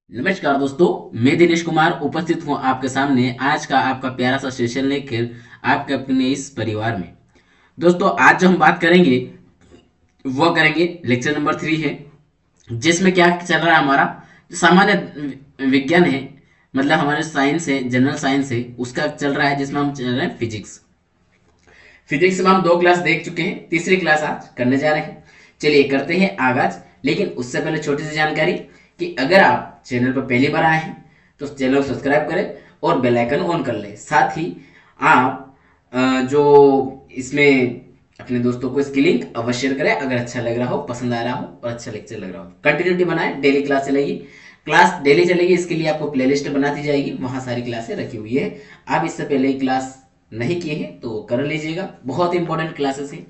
नमस्कार दोस्तों, मैं दिनेश कुमार उपस्थित हूँ आपके सामने आज का आपका प्यारा सा सेशन लेकर आपके अपने इस परिवार में। दोस्तों, आज जो हम बात करेंगे वो करेंगे लेक्चर नंबर 3 है, जिसमें क्या चल रहा है हमारा सामान्य विज्ञान है, मतलब हमारे साइंस है, जनरल साइंस है, उसका चल रहा है, जिसमें हम चल रहे हैं फिजिक्स। फिजिक्स में हम 2 क्लास देख चुके हैं, तीसरी क्लास आज करने जा रहे हैं। चलिए करते हैं आगाज। लेकिन उससे पहले छोटी सी जानकारी कि अगर आप चैनल पर पहली बार आए हैं तो चैनल को सब्सक्राइब करें और बेल आइकन ऑन कर लें। साथ ही आप जो इसमें अपने दोस्तों को इसकी लिंक अवश्य शेयर करें अगर अच्छा लग रहा हो, पसंद आ रहा हो और अच्छा लेक्चर लग रहा हो। कंटिन्यूटी बनाएं, डेली क्लास चलेगी। क्लास डेली चलेगी, इसके लिए आपको प्लेलिस्ट बना दी जाएगी, वहां सारी क्लासें रखी हुई है। आप इससे पहले ही क्लास नहीं किए हैं तो कर लीजिएगा, बहुत इंपॉर्टेंट क्लासेस हैं।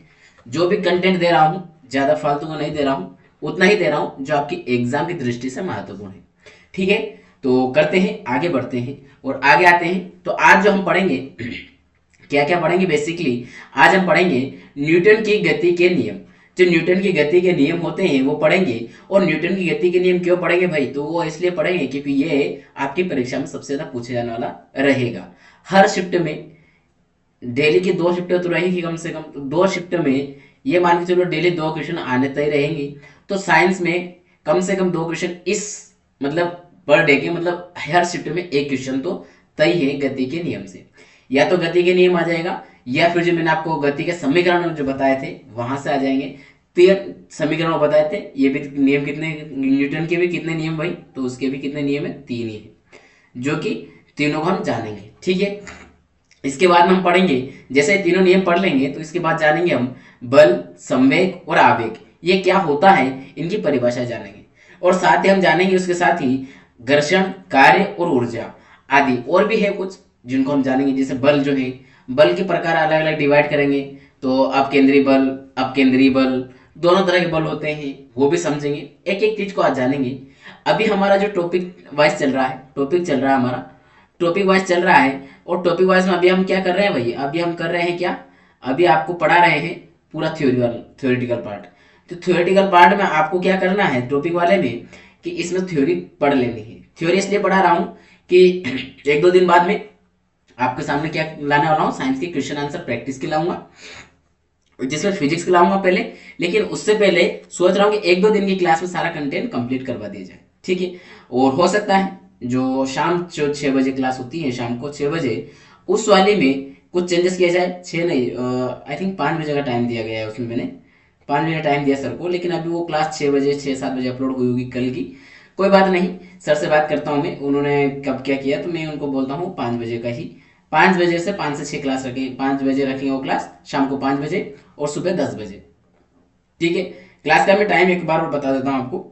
जो भी कंटेंट दे रहा हूँ ज़्यादा फालतू का नहीं दे रहा हूँ, उतना ही दे रहा हूँ जो आपकी एग्जाम की दृष्टि से महत्वपूर्ण है। ठीक है, तो करते हैं, आगे बढ़ते हैं और आगे आते हैं। तो आज जो हम पढ़ेंगे क्या क्या पढ़ेंगे, बेसिकली आज हम पढ़ेंगे न्यूटन की गति के नियम। जो न्यूटन की गति के नियम होते हैं वो पढ़ेंगे। और न्यूटन की गति के नियम क्यों पढ़ेंगे भाई, तो वो इसलिए पढ़ेंगे क्योंकि ये आपकी परीक्षा में सबसे ज्यादा पूछे जाने वाला रहेगा। हर शिफ्ट में डेली की 2 शिफ्टें तो रहेगी कम से कम, तो 2 शिफ्ट में ये मान के चलो डेली 2 क्वेश्चन आने तय रहेंगे। तो साइंस में कम से कम 2 क्वेश्चन इस मतलब पर डे के, मतलब हर शिफ्ट में एक क्वेश्चन तो तय है गति के नियम से। या तो गति के नियम आ जाएगा, या फिर जो मैंने आपको गति के समीकरण जो बताए थे वहां से आ जाएंगे। 3 समीकरण बताए थे, ये भी नियम कितने, न्यूटन के भी कितने नियम भाई, तो उसके भी कितने नियम है, 3 ही है, जो कि तीनों को हम जानेंगे। ठीक है, इसके बाद में हम पढ़ेंगे, जैसे तीनों नियम पढ़ लेंगे तो इसके बाद जानेंगे हम बल, संवेग और आवेग, ये क्या होता है, इनकी परिभाषा जानेंगे। और साथ ही हम जानेंगे उसके साथ ही घर्षण, कार्य और ऊर्जा आदि और भी है कुछ जिनको हम जानेंगे। जैसे बल जो है, बल के प्रकार अलग अलग डिवाइड करेंगे। तो अपकेंद्री बल, अपकेंद्रीय बल, दोनों तरह के बल होते हैं, वो भी समझेंगे। एक एक चीज को आज जानेंगे। अभी हमारा जो टॉपिक वाइज चल रहा है, टॉपिक चल रहा है हमारा, टॉपिक वाइज चल रहा है। और टॉपिक वाइज में अभी हम क्या कर रहे हैं भाई, अभी हम कर रहे हैं क्या, अभी आपको पढ़ा रहे हैं पूरा थ्योरेटिकल पार्ट। तो थ्योरेटिकल पार्ट में आपको क्या करना है टॉपिक वाले में, कि इसमें थ्योरी पढ़ लेनी है। थ्योरी इसलिए पढ़ा रहा हूँ कि 1-2 दिन बाद में आपके सामने क्या लाने वाला हूँ, साइंस के क्वेश्चन आंसर प्रैक्टिस के लाऊंगा, जिसमें फिजिक्स के लाऊंगा पहले। लेकिन उससे पहले सोच रहा हूँ कि 1-2 दिन की क्लास में सारा कंटेंट कंप्लीट करवा दिया जाए। ठीक है, और हो सकता है जो शाम जो 6 बजे क्लास होती है, शाम को 6 बजे, उस वाली में कुछ चेंजेस किया जाए। 6 नहीं, आई थिंक 5 बजे का टाइम दिया गया है उसमें, मैंने 5 बजे टाइम दिया सर को, लेकिन अभी वो क्लास 6 बजे 6-7 बजे अपलोड हुई होगी कल की। कोई बात नहीं, सर से बात करता हूँ मैं, उन्होंने कब क्या किया तो मैं उनको बोलता हूँ 5 बजे का ही, 5 बजे से 5 से 6 क्लास रखेंगे, 5 बजे रखेंगे वो क्लास, शाम को 5 बजे और सुबह 10 बजे। ठीक है, क्लास का मैं टाइम एक बार और बता देता हूँ आपको,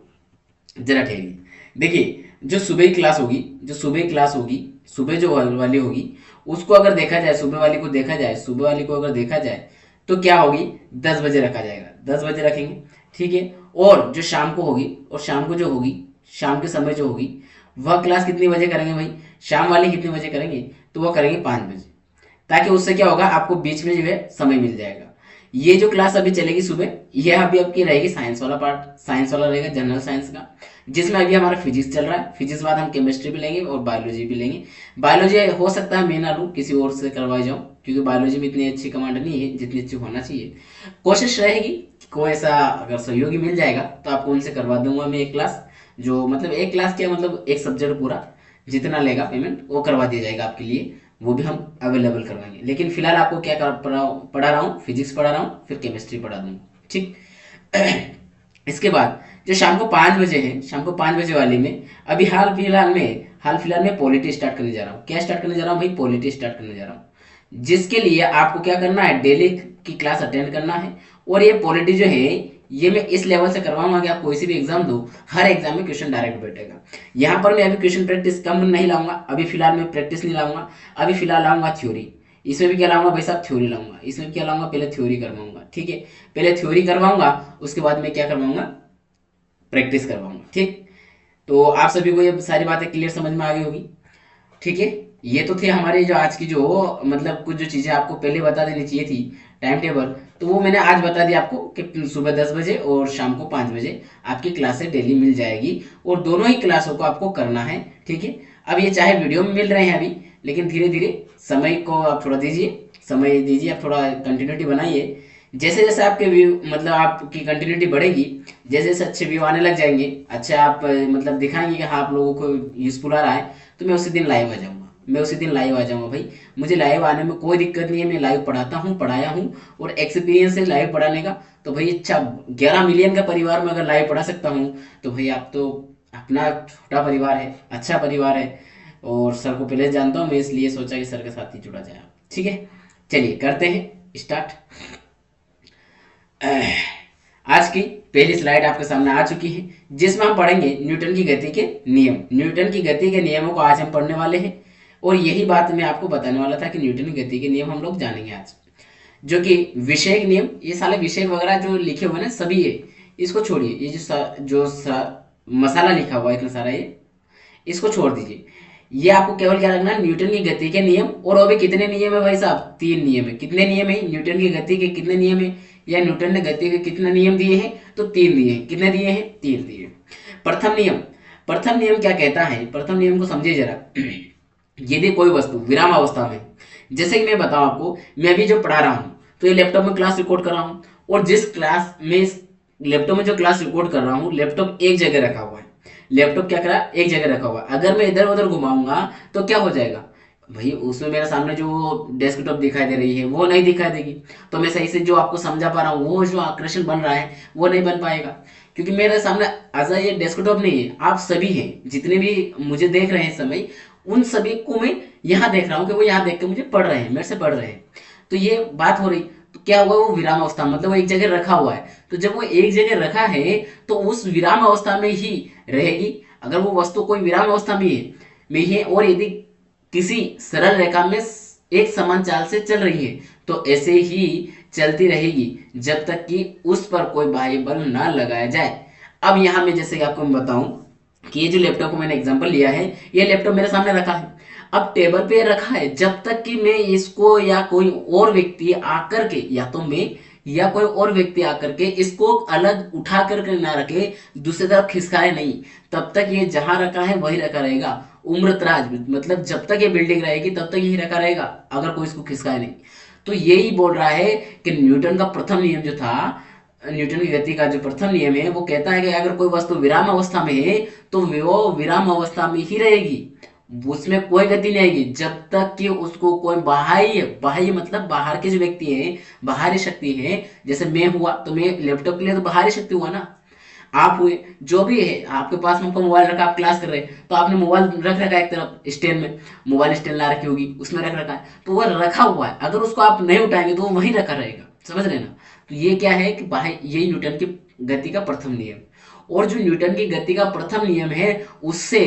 जरा ठहरिए। देखिए, जो सुबह की क्लास होगी, जो सुबह की क्लास होगी, सुबह जो वाली होगी, उसको अगर देखा जाए, सुबह वाली को देखा जाए, सुबह वाली को अगर देखा जाए तो क्या होगी, 10 बजे रखा जाएगा, 10 बजे रखेंगे। ठीक है, और जो शाम को होगी, और शाम को जो होगी, शाम के समय जो होगी, वह क्लास कितने बजे करेंगे भाई, शाम वाली कितने बजे करेंगे, तो वह करेंगे 5 बजे, ताकि उससे क्या होगा, आपको बीच में जो है समय मिल जाएगा। ये जो क्लास अभी चलेगी सुबह, ये अभी आपकी रहेगी साइंस वाला पार्ट, साइंस वाला रहेगा जनरल साइंस का, जिसमें अभी हमारा फिजिक्स चल रहा है। फिजिक्स बाद हम केमिस्ट्री भी लेंगे और बायोलॉजी भी लेंगे। बायोलॉजी हो सकता है मैं ना लूँ, किसी और से करवाई जाऊँ, क्योंकि बायोलॉजी में इतनी अच्छी कमांड नहीं है जितनी अच्छी होना चाहिए। कोशिश रहेगी कि कोई ऐसा अगर सहयोगी मिल जाएगा तो आपको उनसे करवा दूंगा मैं एक क्लास, जो मतलब एक क्लास क्या, मतलब एक सब्जेक्ट पूरा जितना लेगा पेमेंट वो करवा दिया जाएगा आपके लिए, वो भी हम अवेलेबल करवाएंगे। लेकिन फिलहाल आपको क्या पढ़ा रहा हूँ, फिजिक्स पढ़ा रहा हूँ, फिर केमिस्ट्री पढ़ा दूंगा। ठीक इसके बाद जो शाम को 5 बजे है, शाम को 5 बजे वाली में अभी हाल फिलहाल में पॉलिटी स्टार्ट करने जा रहा हूँ। क्या स्टार्ट करने जा रहा हूँ भाई, पॉलिटी स्टार्ट करने जा रहा हूँ, जिसके लिए आपको क्या करना है, डेली की क्लास अटेंड करना है। और ये पॉलिटी जो है, ये मैं इस लेवल से करवाऊंगा कि आप कोई सी भी एग्जाम दो, हर एग्जाम में क्वेश्चन डायरेक्ट बैठेगा। यहाँ पर मैं अभी क्वेश्चन प्रैक्टिस कम नहीं लाऊंगा, अभी फिलहाल मैं प्रैक्टिस नहीं लाऊंगा, अभी फिलहाल लाऊंगा थ्योरी। इसमें भी क्या लाऊंगा भाई साहब, थ्योरी लाऊंगा। इसमें क्या लाऊंगा, पहले थ्योरी करवाऊंगा। ठीक है, पहले थ्योरी करवाऊंगा, उसके बाद में क्या करवाऊंगा, प्रैक्टिस करवाऊंगा। ठीक, तो आप सभी को ये सारी बातें क्लियर समझ में आ गई होगी। ठीक है, ये तो थे हमारे जो आज की जो मतलब कुछ जो चीजें आपको पहले बता देनी चाहिए थी, टाइम टेबल, तो वो मैंने आज बता दिया आपको कि सुबह 10 बजे और शाम को 5 बजे आपकी क्लासेस डेली मिल जाएगी और दोनों ही क्लासों को आपको करना है। ठीक है, अब ये चाहे वीडियो में मिल रहे हैं अभी, लेकिन धीरे धीरे समय को आप थोड़ा दीजिए, समय दीजिए, आप थोड़ा कंटिन्यूटी बनाइए। जैसे जैसे आपके व्यू मतलब आपकी कंटिन्यूटी बढ़ेगी, जैसे जैसे अच्छे व्यू आने लग जाएंगे, अच्छे आप मतलब दिखाएंगे कि हाँ आप लोगों को यूजफुल आ रहा है, तो मैं उसी दिन लाइव आ जाऊँगा, मैं उसी दिन लाइव आ जाऊँगा भाई। मुझे लाइव आने में कोई दिक्कत नहीं है, मैं लाइव पढ़ाता हूँ, पढ़ाया हूँ और एक्सपीरियंस है लाइव पढ़ाने का। तो भाई अच्छा 11 मिलियन का परिवार में अगर लाइव पढ़ा सकता हूँ तो भाई आप तो अपना छोटा परिवार है, अच्छा परिवार है। और सर को पहले जानता हूँ मैं, इसलिए सोचा कि सर के साथ ही जुड़ा जाए। ठीक है, चलिए करते हैं स्टार्ट। आज की पहली स्लाइड आपके सामने आ चुकी है, जिसमें हम पढ़ेंगे न्यूटन की गति के नियम। न्यूटन की गति के नियमों को आज हम पढ़ने वाले हैं और यही बात मैं आपको बताने वाला था कि न्यूटन की गति के नियम हम लोग जानेंगे आज, जो कि विषयक नियम, ये साले विषयक वगैरह जो लिखे हुए ना सभी है, इसको छोड़िए। ये मसाला लिखा हुआ है इतना सारा, ये इसको छोड़ दीजिए। ये आपको केवल क्या रखना है, न्यूटन की गति के नियम। और वो भी कितने नियम है भाई साहब, 3 नियम है। कितने नियम है न्यूटन की गति के, कितने नियम है, या न्यूटन ने गति के कितने नियम दिए हैं, तो 3 दिए हैं। कितने दिए हैं, 3 दिए हैं। प्रथम नियम, प्रथम नियम क्या कहता है, प्रथम नियम को समझिए जरा। यदि कोई वस्तु विराम अवस्था में, जैसे कि मैं बताऊं आपको, मैं अभी जो पढ़ा रहा हूं तो ये लैपटॉप में क्लास रिकॉर्ड कर रहा हूं, और जिस क्लास में लैपटॉप में जो क्लास रिकॉर्ड कर रहा हूं, लैपटॉप एक जगह रखा हुआ है। लैपटॉप क्या करा, एक जगह रखा हुआ। अगर मैं इधर उधर घुमाऊंगा तो क्या हो जाएगा भाई, उसमें मेरे सामने जो डेस्कटॉप दिखाई दे रही है वो नहीं दिखाई देगी। तो मैं सही से जो आपको समझा पा रहा हूँ, वो जो आकर्षण बन रहा है वो नहीं बन पाएगा, क्योंकि मेरे सामने आजा ये डेस्कटॉप नहीं है, आप सभी हैं जितने भी मुझे देख रहे हैं इस समय, उन सभी को मैं यहाँ देख रहा हूँ कि वो यहाँ देख के मुझे पढ़ रहे हैं, मेरे से पढ़ रहे हैं। तो ये बात हो रही, तो क्या हुआ, वो विराम अवस्था मतलब वो एक जगह रखा हुआ है। तो जब वो एक जगह रखा है तो उस विराम अवस्था में ही रहेगी। अगर वो वस्तु कोई विराम अवस्था में है और यदि किसी सरल रेखा में एक समान चाल से चल रही है तो ऐसे ही चलती रहेगी जब तक कि उस पर कोई बाह्य बल ना लगाया जाए। अब यहाँ में जैसे कि आपको मैं बताऊं कि ये जो लैपटॉप को मैंने एग्जांपल लिया है, ये लैपटॉप मेरे सामने रखा है, अब टेबल पे रखा है, जब तक कि मैं इसको या कोई और व्यक्ति आकर के, या तो मैं या कोई और व्यक्ति आकर के इसको अलग उठा करके ना रखे, दूसरी तरफ खिसकाए नहीं, तब तक ये जहां रखा है वही रखा रहेगा। उम्रतराज मतलब जब तक ये बिल्डिंग रहेगी तब तक यही रखा रहेगा, अगर कोई इसको खिसकाए नहीं। तो यही बोल रहा है कि न्यूटन का प्रथम नियम जो था, न्यूटन की गति का जो प्रथम नियम है, वो कहता है कि अगर कोई वस्तु विराम अवस्था में है तो वो विराम अवस्था में ही रहेगी, उसमें कोई गति नहीं आएगी जब तक कि उसको कोई बाह्य, बाह्य मतलब बाहर के जो व्यक्ति है, बाहरी शक्ति है। जैसे मैं हुआ तो मैं लैपटॉप के लिए तो बाहरी शक्ति हुआ ना, आप हुए, जो भी है आपके पास में मोबाइल रखा, आप क्लास कर रहे हैं तो आपने मोबाइल रख रखा है एक तरफ स्टैंड में, मोबाइल स्टैंड ला रखी होगी उसमें रख रखा है, तो वो रखा हुआ है, अगर उसको आप नहीं उठाएंगे तो वो वहीं रखा रहेगा। समझ रहे ना, तो ये क्या है कि बाह्य, यही न्यूटन की गति का प्रथम नियम। और जो न्यूटन की गति का प्रथम नियम है उससे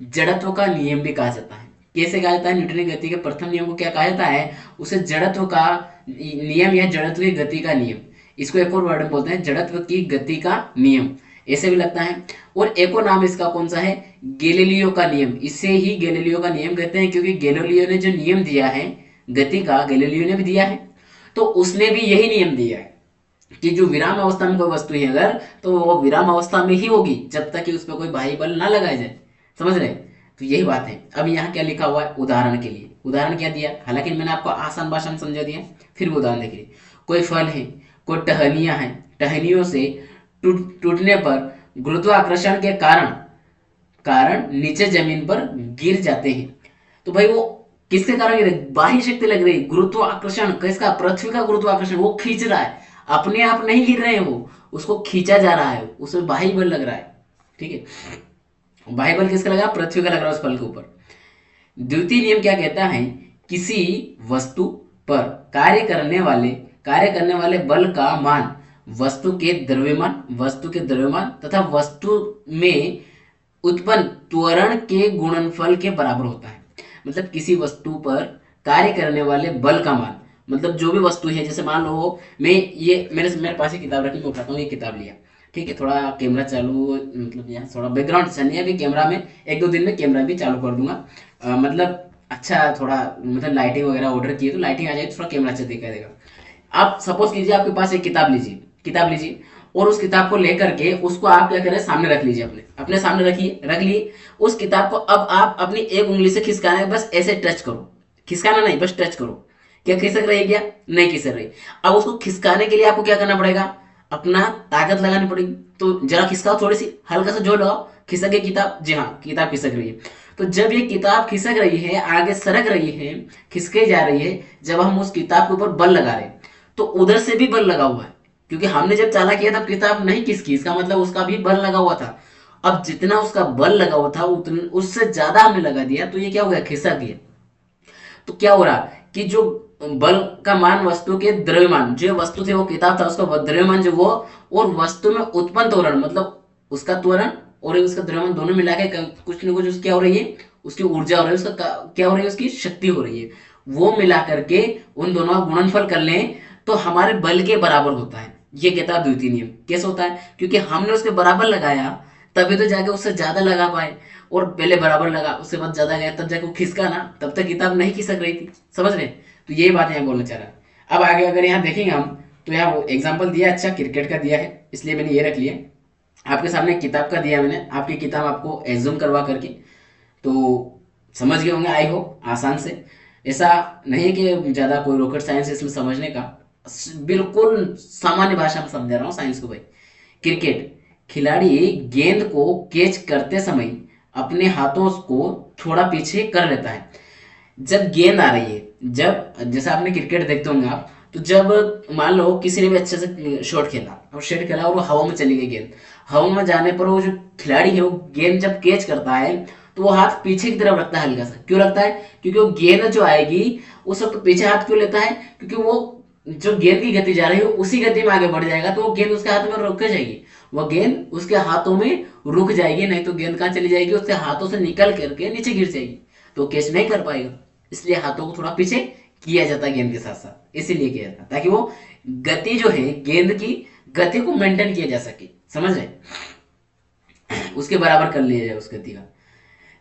जड़त्व का नियम भी कहा जाता है। कैसे कहा जाता है, न्यूटन की गति के प्रथम नियम को क्या कहा जाता है, उसे जड़त्व का नियम या जड़त्व की गति का नियम, इसको एक और वर्ड में बोलते हैं जड़त्व की गति का नियम, ऐसे भी लगता है। और एक और नाम इसका कौन सा है, गैलीलियो का नियम। इसे ही गैलीलियो का नियम कहते हैं, क्योंकि गैलीलियो ने जो नियम दिया है गति का, गैलीलियो ने भी दिया है, तो उसने भी यही नियम दिया है कि जो विराम अवस्था में कोई वस्तु है अगर, तो वो विराम अवस्था में ही होगी जब तक कि उस पर कोई बाह्य बल ना लगाया जाए। समझ रहे, तो यही बात है। अब यहाँ क्या लिखा हुआ है, उदाहरण के लिए, उदाहरण क्या दिया, हालांकि मैंने आपको आसान भाषा में समझा दिया, फिर भी उदाहरण देखिए। कोई फल है, कोई टहनियां हैं, टहनियों से टूटने पर गुरुत्वाकर्षण के कारण नीचे जमीन पर गिर जाते हैं। तो भाई वो किसके कारण गिरे, बाह्य शक्ति लग रही, गुरुत्वाकर्षण किसका, पृथ्वी का गुरुत्वाकर्षण, वो खींच रहा है, अपने आप नहीं गिर रहे हैं, वो उसको खींचा जा रहा है, उसमें बाह्य बल लग रहा है। ठीक है, बाह्य बल किसका लगा, पृथ्वी का लग रहा है उस फल के ऊपर। द्वितीय नियम क्या कहता है, किसी वस्तु पर कार्य करने वाले बल का मान वस्तु के द्रव्यमान तथा वस्तु में उत्पन्न त्वरण के गुणनफल के बराबर होता है। मतलब किसी वस्तु पर कार्य करने वाले बल का मान, मतलब जो भी वस्तु है, जैसे मान लो मैं ये मेरे पास ही किताब रखी, मैं उठाता हूँ, ये किताब लिया, ठीक है, थोड़ा कैमरा चालू, मतलब यहाँ थोड़ा बैकग्राउंड चलनी है, अभी कैमरा में 1-2 दिन में कैमरा भी चालू कर दूंगा, मतलब अच्छा थोड़ा मतलब लाइटिंग वगैरह ऑर्डर किए तो लाइटिंग आ जाए, थोड़ा कैमरा अच्छा दिखाई देगा। आप सपोज कीजिए आपके पास एक किताब लीजिए और उस किताब को लेकर के उसको आप क्या करें, सामने रख लीजिए, अपने अपने सामने रखिए, रख लिए उस किताब को। अब आप अपनी एक उंगली से खिसकाना है, बस ऐसे टच करो, खिसकाना नहीं, बस टच करो। क्या खिसक रही है क्या? नहीं खिसक रही। अब उसको खिसकाने के लिए आपको क्या करना पड़ेगा, अपना ताकत लगानी पड़ेगी। तो जरा खिसकाओ, थोड़ी सी हल्का सा जोर लगाओ, खिसक गई किताब। जी हाँ, किताब खिसक रही है। तो जब ये किताब खिसक रही है, आगे सरक रही है, खिसके जा रही है, जब हम उस किताब के ऊपर बल लगा रहे हैं तो उधर से भी बल लगा हुआ है, क्योंकि हमने जब चाला किया तब किताब नहीं खिसकी, इसका मतलब उसका भी बल लगा हुआ था। अब जितना उसका बल लगा हुआ था उतना उससे ज्यादा हमने लगा दिया, तो ये क्या हो गया, खिसक गया। तो क्या हो रहा कि जो बल का मान वस्तु के द्रव्यमान, जो वस्तु थे वो किताब था, उसका द्रव्यमान जो वो, और वस्तु में उत्पन्न त्वरण मतलब उसका त्वरण और उसका द्रव्यमान दोनों मिला के कुछ न कुछ उसकी क्या हो रही है, उसकी ऊर्जा हो रही है, उसका क्या हो रही है, उसकी शक्ति हो रही है। वो मिला करके उन दोनों का गुणनफल कर लें तो हमारे बल के बराबर होता है। ये कहता है द्वितीय नियम। कैसे होता है? क्योंकि हमने उसके बराबर लगाया तभी तो जाके उससे ज्यादा लगा पाए, और पहले बराबर लगा उसके बाद ज्यादा गया तब जाके वो खिसका ना, तब तक किताब नहीं खिसक रही थी। समझ रहे? तो यही बात यहाँ बोलना चाह रहा है। अब आगे अगर यहाँ देखेंगे हम तो यहाँ वो एग्जाम्पल दिया, अच्छा क्रिकेट का दिया है इसलिए मैंने ये रख लिया। आपके सामने किताब का दिया मैंने, आपकी किताब आपको एज्यूम करवा करके, तो समझ गए होंगे आई होप आसान से। ऐसा नहीं है कि ज़्यादा कोई रॉकेट साइंस है इसमें समझने का, बिल्कुल सामान्य भाषा में समझा रहा हूँ साइंस को भाई। क्रिकेट, खिलाड़ी गेंद को कैच करते समय अपने हाथों को थोड़ा पीछे कर लेता है। जब गेंद आ रही है, जब जैसे आपने क्रिकेट देखते होंगे आप, तो जब मान लो किसी ने भी अच्छे से शॉट खेला और शॉट खेला और वो हवा में चली गई गेंद, हवा में जाने पर वो जो खिलाड़ी है वो गेंद जब कैच करता है तो वो हाथ पीछे की तरफ रखता है हल्का सा। क्यों रखता है? क्योंकि वो गेंद जो आएगी उस वक्त पीछे हाथ क्यों लेता है? क्योंकि वो जो गेंद की गति जा रही है उसी गति में आगे बढ़ जाएगा, तो वो गेंद उसके हाथ में रुक जाएगी, वो गेंद उसके हाथों में रुक जाएगी, नहीं तो गेंद कहाँ चली जाएगी, उसके हाथों से निकल करके नीचे गिर जाएगी, तो कैच नहीं कर पाएगा। इसलिए हाथों को थोड़ा पीछे किया जाता है गेंद के साथ साथ, इसीलिए किया जाता है ताकि वो गति जो है गेंद की गति को मेंटेन किया जा सके। समझ रहे? उसके बराबर कर लिया जाए उस गति का।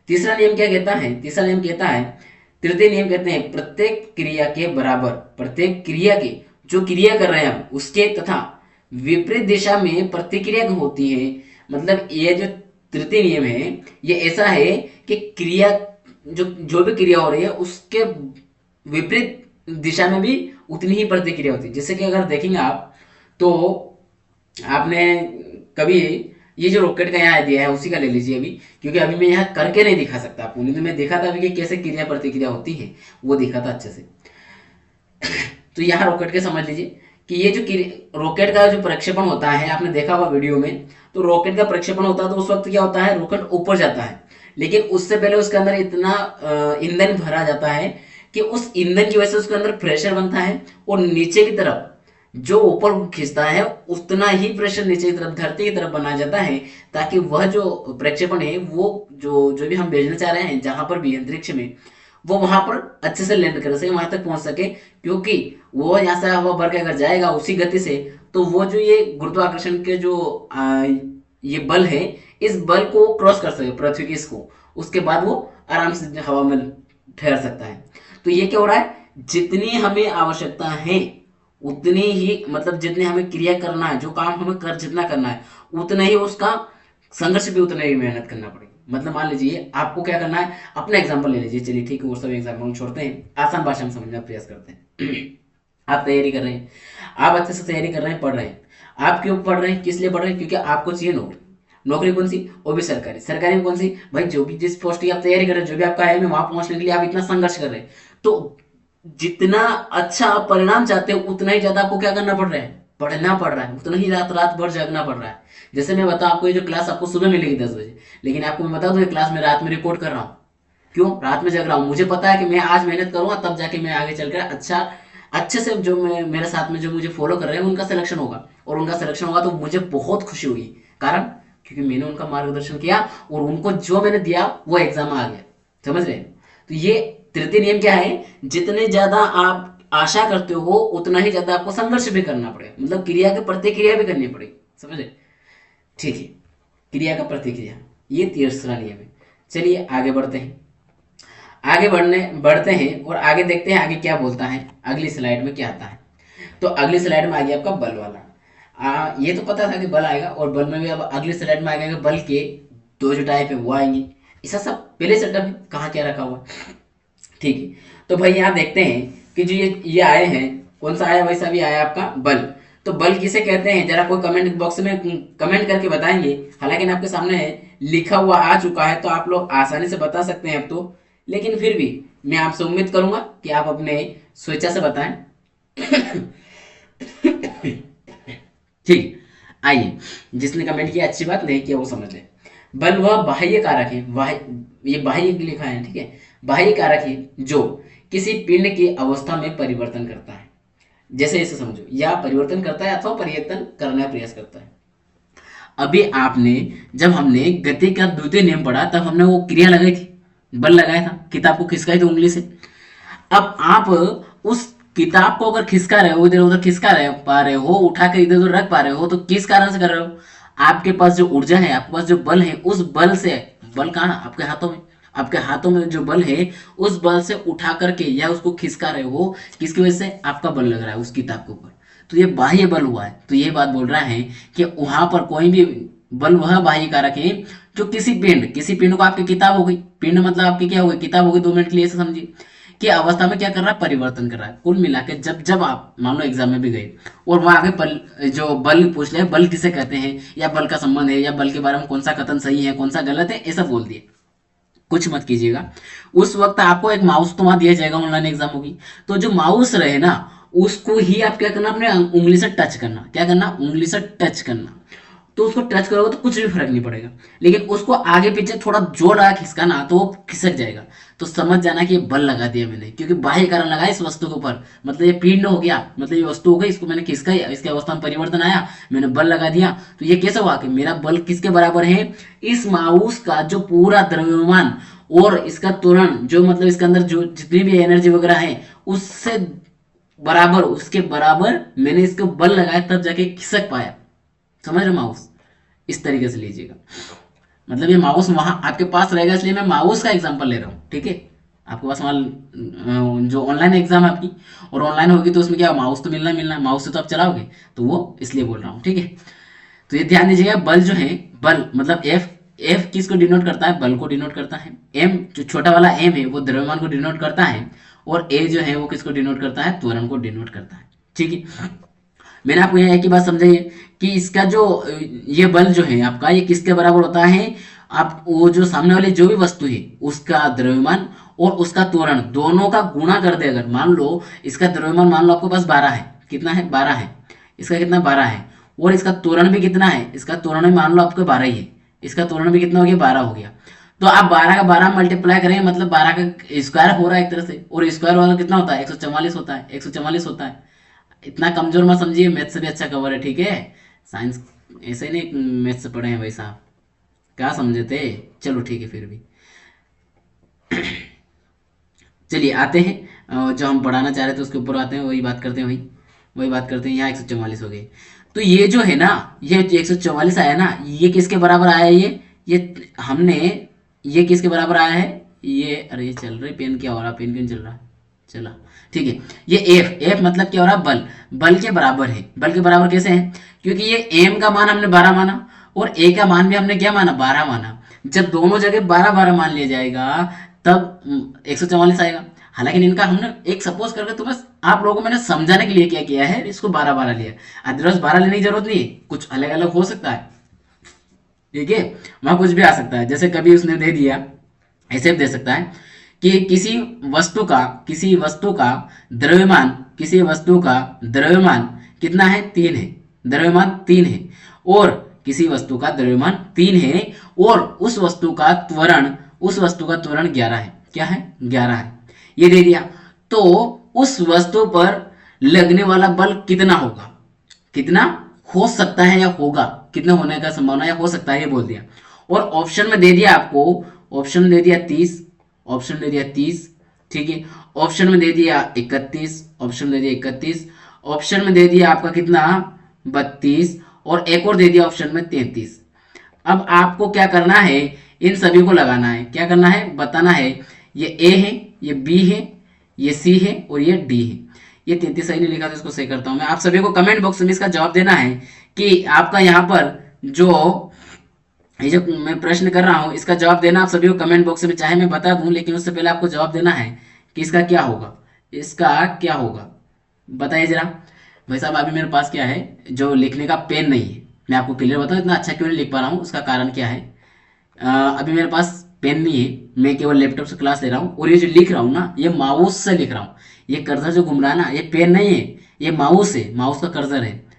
तीसरा नियम क्या कहता है? तीसरा नियम कहता है, तृतीय नियम कहते हैं प्रत्येक क्रिया के बराबर, प्रत्येक क्रिया के, जो क्रिया कर रहे हैं हम उसके तथा विपरीत दिशा में प्रतिक्रिया होती है। मतलब ये जो तृतीय नियम है ये ऐसा है कि क्रिया जो जो भी क्रिया हो रही है उसके विपरीत दिशा में भी उतनी ही प्रतिक्रिया होती है। जैसे कि अगर देखेंगे आप तो आपने कभी ये जो रॉकेट का यहाँ दिया है उसी का ले लीजिए अभी, क्योंकि अभी मैं यहाँ करके नहीं दिखा सकता आपको, नहीं तो मैं देखा था अभी कि कैसे क्रिया प्रतिक्रिया होती है, वो देखा था अच्छे से। तो यहाँ रॉकेट के समझ लीजिए कि ये जो रॉकेट का जो प्रक्षेपण होता है, आपने देखा होगा वीडियो में, तो रॉकेट का प्रक्षेपण होता है तो उस वक्त क्या होता है, रॉकेट ऊपर जाता है, लेकिन उससे पहले उसके अंदर इतना ईंधन भरा जाता है कि उस ईंधन की वजह से उसके अंदर प्रेशर बनता है, और नीचे की तरफ जो ऊपर खींचता है उतना ही प्रेशर नीचे की तरफ धरती की तरफ बनाया जाता है, ताकि वह जो प्रक्षेपण है वो जो जो भी हम भेजना चाह रहे हैं जहां पर भी अंतरिक्ष में, वो वहां पर अच्छे से लैंड कर सके, वहां तक पहुंच सके। क्योंकि वो यहाँ से हवा भर के अगर जाएगा उसी गति से, तो वो जो ये गुरुत्वाकर्षण के जो ये बल है, इस बल को क्रॉस कर सके पृथ्वी की इसको, उसके बाद वो आराम से हवा में ठहर सकता है। तो ये क्या हो रहा है, जितनी हमें आवश्यकता है उतनी ही, मतलब जितने हमें क्रिया करना है, जो काम हमें कर जितना करना है उतना ही उसका संघर्ष भी उतना ही मेहनत करना पड़ेगी। मतलब मान लीजिए आपको क्या करना है, अपना एग्जांपल ले लीजिए, चलिए ठीक है वो सब एग्जांपल छोड़ते हैं, आसान भाषा में समझने का प्रयास करते हैं। आप तैयारी कर रहे हैं, आप अच्छे से तैयारी कर रहे हैं, पढ़ रहे हैं। आप क्यों पढ़ रहे हैं, किस लिए पढ़ रहे हैं? क्योंकि आपको चाहिए नौकरी। नौकरी कौन सी? वो भी सरकारी। सरकारी में कौन सी? भाई जो भी जिस पोस्ट की आप तैयारी कर रहे हैं, जो भी आपका है वहां पहुंचने के लिए आप इतना संघर्ष कर रहे हैं, तो जितना अच्छा आप परिणाम चाहते हो उतना ही ज्यादा आपको क्या करना पड़ रहा है, पढ़ना पड़ रहा है, उतना ही रात रात भर जगना पड़ रहा है। जैसे मैं बताऊं आपको, ये जो क्लास आपको सुबह मिलेगी 10 बजे, लेकिन आपको मैं बता दूं ये क्लास में रात में रिकॉर्ड कर रहा हूँ। क्यों रात में जग रहा हूँ? मुझे पता है कि मैं आज मेहनत करूंगा तब जाके मैं आगे चलकर अच्छे से जो मेरे साथ में जो मुझे फॉलो कर रहे हैं उनका सिलेक्शन होगा, और उनका सिलेक्शन होगा तो मुझे बहुत खुशी हुई। कारण क्योंकि मैंने उनका मार्गदर्शन किया और उनको जो मैंने दिया वो एग्जाम आ गया। समझ रहे? तो ये तृतीय नियम क्या है, जितने ज्यादा आप आशा करते हो उतना ही ज्यादा आपको संघर्ष भी करना पड़ेगा, मतलब क्रिया की प्रतिक्रिया भी करनी पड़ेगी। समझे? ठीक है, क्रिया का प्रतिक्रिया, ये तीसरा नियम है। चलिए आगे बढ़ते हैं, आगे बढ़ते हैं और आगे देखते हैं आगे क्या बोलता है, अगली स्लाइड में क्या आता है। तो अगली स्लाइड में आ गया आपका बल वाला। ये तो पता था कि बल आएगा, और बल में भी अब अगली स्लाइड में आ गया बल के दो जो टाइप है वो आएंगे। ऐसा सब पहले सेटअप है, कहाँ क्या रखा हुआ है, ठीक है। तो भाई यहाँ देखते हैं कि जो ये आए हैं, कौन सा आया, वैसा भी आया आपका बल। तो बल किसे कहते हैं, जरा कोई कमेंट बॉक्स में कमेंट करके बताएंगे। हालांकि आपके सामने है लिखा हुआ आ चुका है, तो आप लोग आसानी से बता सकते हैं अब तो, लेकिन फिर भी मैं आपसे उम्मीद करूंगा कि आप अपने स्वेच्छा से बताएं। ठीक, आइए, जिसने कमेंट किया अच्छी बात, नहीं किया वो समझ ले। बल वह बाह्य कारक है, ये बाह्य लिखा है, ठीक है, बाह्य कारक है जो किसी पिंड की अवस्था में परिवर्तन करता है, जैसे इसे समझो, या परिवर्तन करता है अथवा परिवर्तन करने का प्रयास करता है। अभी आपने, जब हमने गति का द्वितीय नियम पढ़ा तब हमने वो क्रिया लगाई थी, बल लगाया था, किताब को खिसकाई थी उंगली से। अब आप उस किताब को अगर खिसका रहे हो, इधर उधर खिसका रहे पा रहे हो, उठा कर इधर उधर रख पा रहे हो, तो किस कारण से कर रहे हो, आपके पास जो ऊर्जा है, आपके पास जो बल है, उस बल से, बल कहाँ, आपके हाथों में, आपके हाथों में जो बल है उस बल से उठा करके या उसको खिसका रहे हो, किसकी वजह से, आपका बल लग रहा है उस किताब के ऊपर, तो ये बाह्य बल हुआ है। तो ये बात बोल रहा है कि वहां पर कोई भी बल वह बाह्य कारक है जो किसी पिंड को, आपकी किताब हो गई, पिंड मतलब आपकी क्या हो गई, किताब हो गई, 2 मिनट के लिए ऐसे समझिए, कि अवस्था में क्या कर रहा है, परिवर्तन कर रहा है। कुल मिला के जब आप मान लो एग्जाम में भी गए और वहां आगे जो बल पूछ ले, बल किसे कहते हैं, या बल का संबंध है, या बल के बारे में कौन सा कथन सही है, कौन सा गलत है, ऐसा बोल दिए, कुछ मत कीजिएगा। उस वक्त आपको एक माउस तो वहां दिया जाएगा, ऑनलाइन एग्जाम होगी, तो जो माउस रहे ना उसको ही आप क्या करना, अपने उंगली से टच करना, क्या करना, उंगली से टच करना। तो उसको टच करोगे तो कुछ भी फर्क नहीं पड़ेगा, लेकिन उसको आगे पीछे थोड़ा जोर लगा खिसकाना तो वो खिसक जाएगा। तो समझ जाना कि ये बल लगा दिया मैंने, क्योंकि बाह्य कारण लगाया इस वस्तु के ऊपर, मतलब ये पिंड हो गया, मतलब ये वस्तु हो गई, इसको मैंने खिसकाया, इसके अवस्था में परिवर्तन आया, मैंने बल लगा दिया। तो ये कैसे हुआ कि मेरा बल किसके बराबर है, इस माउस का जो पूरा द्रव्यमान और इसका त्वरण, जो मतलब इसके अंदर जो जितनी भी एनर्जी वगैरह है उससे बराबर, उसके बराबर मैंने इसको बल लगाया, तब जाके खिसक पाया। समझ रहे, माउस इस तरीके से लीजिएगा, मतलब ये माउस वहां आपके पास रहेगा, इसलिए मैं माउस का एग्जांपल ले रहा हूँ, ठीक है। आपके पास वहां जो ऑनलाइन एग्जाम है आपकी, और ऑनलाइन होगी तो उसमें क्या, माउस तो मिलना है, माउस से तो आप चलाओगे, तो वो इसलिए बोल रहा हूँ, ठीक है। तो ये ध्यान दीजिएगा, बल जो है, बल मतलब एफ किसको डिनोट करता है, बल को डिनोट करता है। एम जो छोटा वाला एम है वो द्रव्यमान को डिनोट करता है, और ए जो है वो किसको डिनोट करता है, त्वरण को डिनोट करता है, ठीक है। मैंने आपको यहाँ एक ही बात समझाई है कि इसका जो ये बल जो है आपका, ये किसके बराबर होता है, आप वो जो सामने वाली जो भी वस्तु है उसका द्रव्यमान और उसका त्वरण दोनों का गुणा कर दे। अगर मान लो इसका द्रव्यमान मान लो आपके पास 12 है, कितना है, 12 है, इसका कितना, 12 है, और इसका त्वरण भी कितना है, इसका त्वरण भी मान लो आपके 12 ही है, इसका त्वरण भी कितना हो गया, 12 हो गया। तो आप 12 का 12 मल्टीप्लाई करें, मतलब 12 का स्क्वायर हो रहा है एक तरह से, और स्क्वायर वाला कितना होता है, 144 होता है, 144 होता है। इतना कमजोर मत समझिए, मैथ से भी अच्छा कवर है, ठीक है। साइंस ऐसे ही नहीं मैथ से पढ़े हैं भाई साहब, क्या समझे थे, चलो ठीक है। फिर भी चलिए आते हैं, जो हम पढ़ाना चाह रहे थे उसके ऊपर आते हैं, वही बात करते हैं, वही बात करते हैं। यहाँ 144 हो गए, तो ये जो है ना, ये 144 आया ना, ये किसके बराबर आया, ये हमने, ये किसके बराबर आया है, ये, अरे चल रही पेन, क्या हो रहा, पेन क्यों चल रहा, चला, ठीक है। ये एफ मतलब क्या हो रहा, बल के बराबर है। बल के बराबर कैसे है, क्योंकि ये एम का मान हमने 12 माना और ए का मान भी हमने क्या माना, 12 माना। जब दोनों जगह 12 मान लिया जाएगा तब 144 आएगा। हालांकि इनका हमने एक सपोज करके, तो बस आप लोगों को मैंने समझाने के लिए क्या किया है, इसको 12 लिया, अदरवाइज 12 लेने की जरूरत नहीं है, कुछ अलग अलग हो सकता है, ठीक है। वहां कुछ भी आ सकता है, जैसे कभी उसने दे दिया, ऐसे भी दे सकता है कि किसी वस्तु का द्रव्यमान कितना है, 3 है, द्रव्यमान 3 है, और किसी वस्तु का द्रव्यमान 3 है, और उस वस्तु का त्वरण 11 है, क्या है, 11 है, ये दे दिया। तो उस वस्तु पर लगने वाला बल कितना होगा, कितना हो सकता है या होगा, कितना होने का संभावना या हो सकता है, ये बोल दिया। और ऑप्शन में दे दिया आपको, ऑप्शन दे दिया 30, ठीक है। ऑप्शन में दे दिया 31, ऑप्शन में दे दिया आपका कितना, 32, और एक और दे दिया ऑप्शन में 33। अब आपको क्या करना है, इन सभी को लगाना है, क्या करना है, बताना है ये ए है, ये बी है, ये सी है, और ये डी है। ये 33 सही नहीं लिखा तो इसको सही करता हूं मैं। आप सभी को कमेंट बॉक्स में इसका जवाब देना है कि आपका यहाँ पर जो ये जो मैं प्रश्न कर रहा हूँ इसका जवाब देना आप सभी को कमेंट बॉक्स में, चाहे मैं बता दूं लेकिन उससे पहले आपको जवाब देना है कि इसका क्या होगा, इसका क्या होगा, बताइए जरा। भाई साहब अभी मेरे पास क्या है, जो लिखने का पेन नहीं है। मैं आपको क्लियर बताऊं इतना अच्छा क्यों नहीं लिख पा रहा हूँ, उसका कारण क्या है। अभी मेरे पास पेन नहीं है, मैं केवल लैपटॉप से क्लास ले रहा हूँ और ये जो लिख रहा हूँ ना ये माउस से लिख रहा हूँ। ये कर्सर जो घूम रहा है ना ये पेन नहीं है, ये माउस है, माउस का कर्सर है।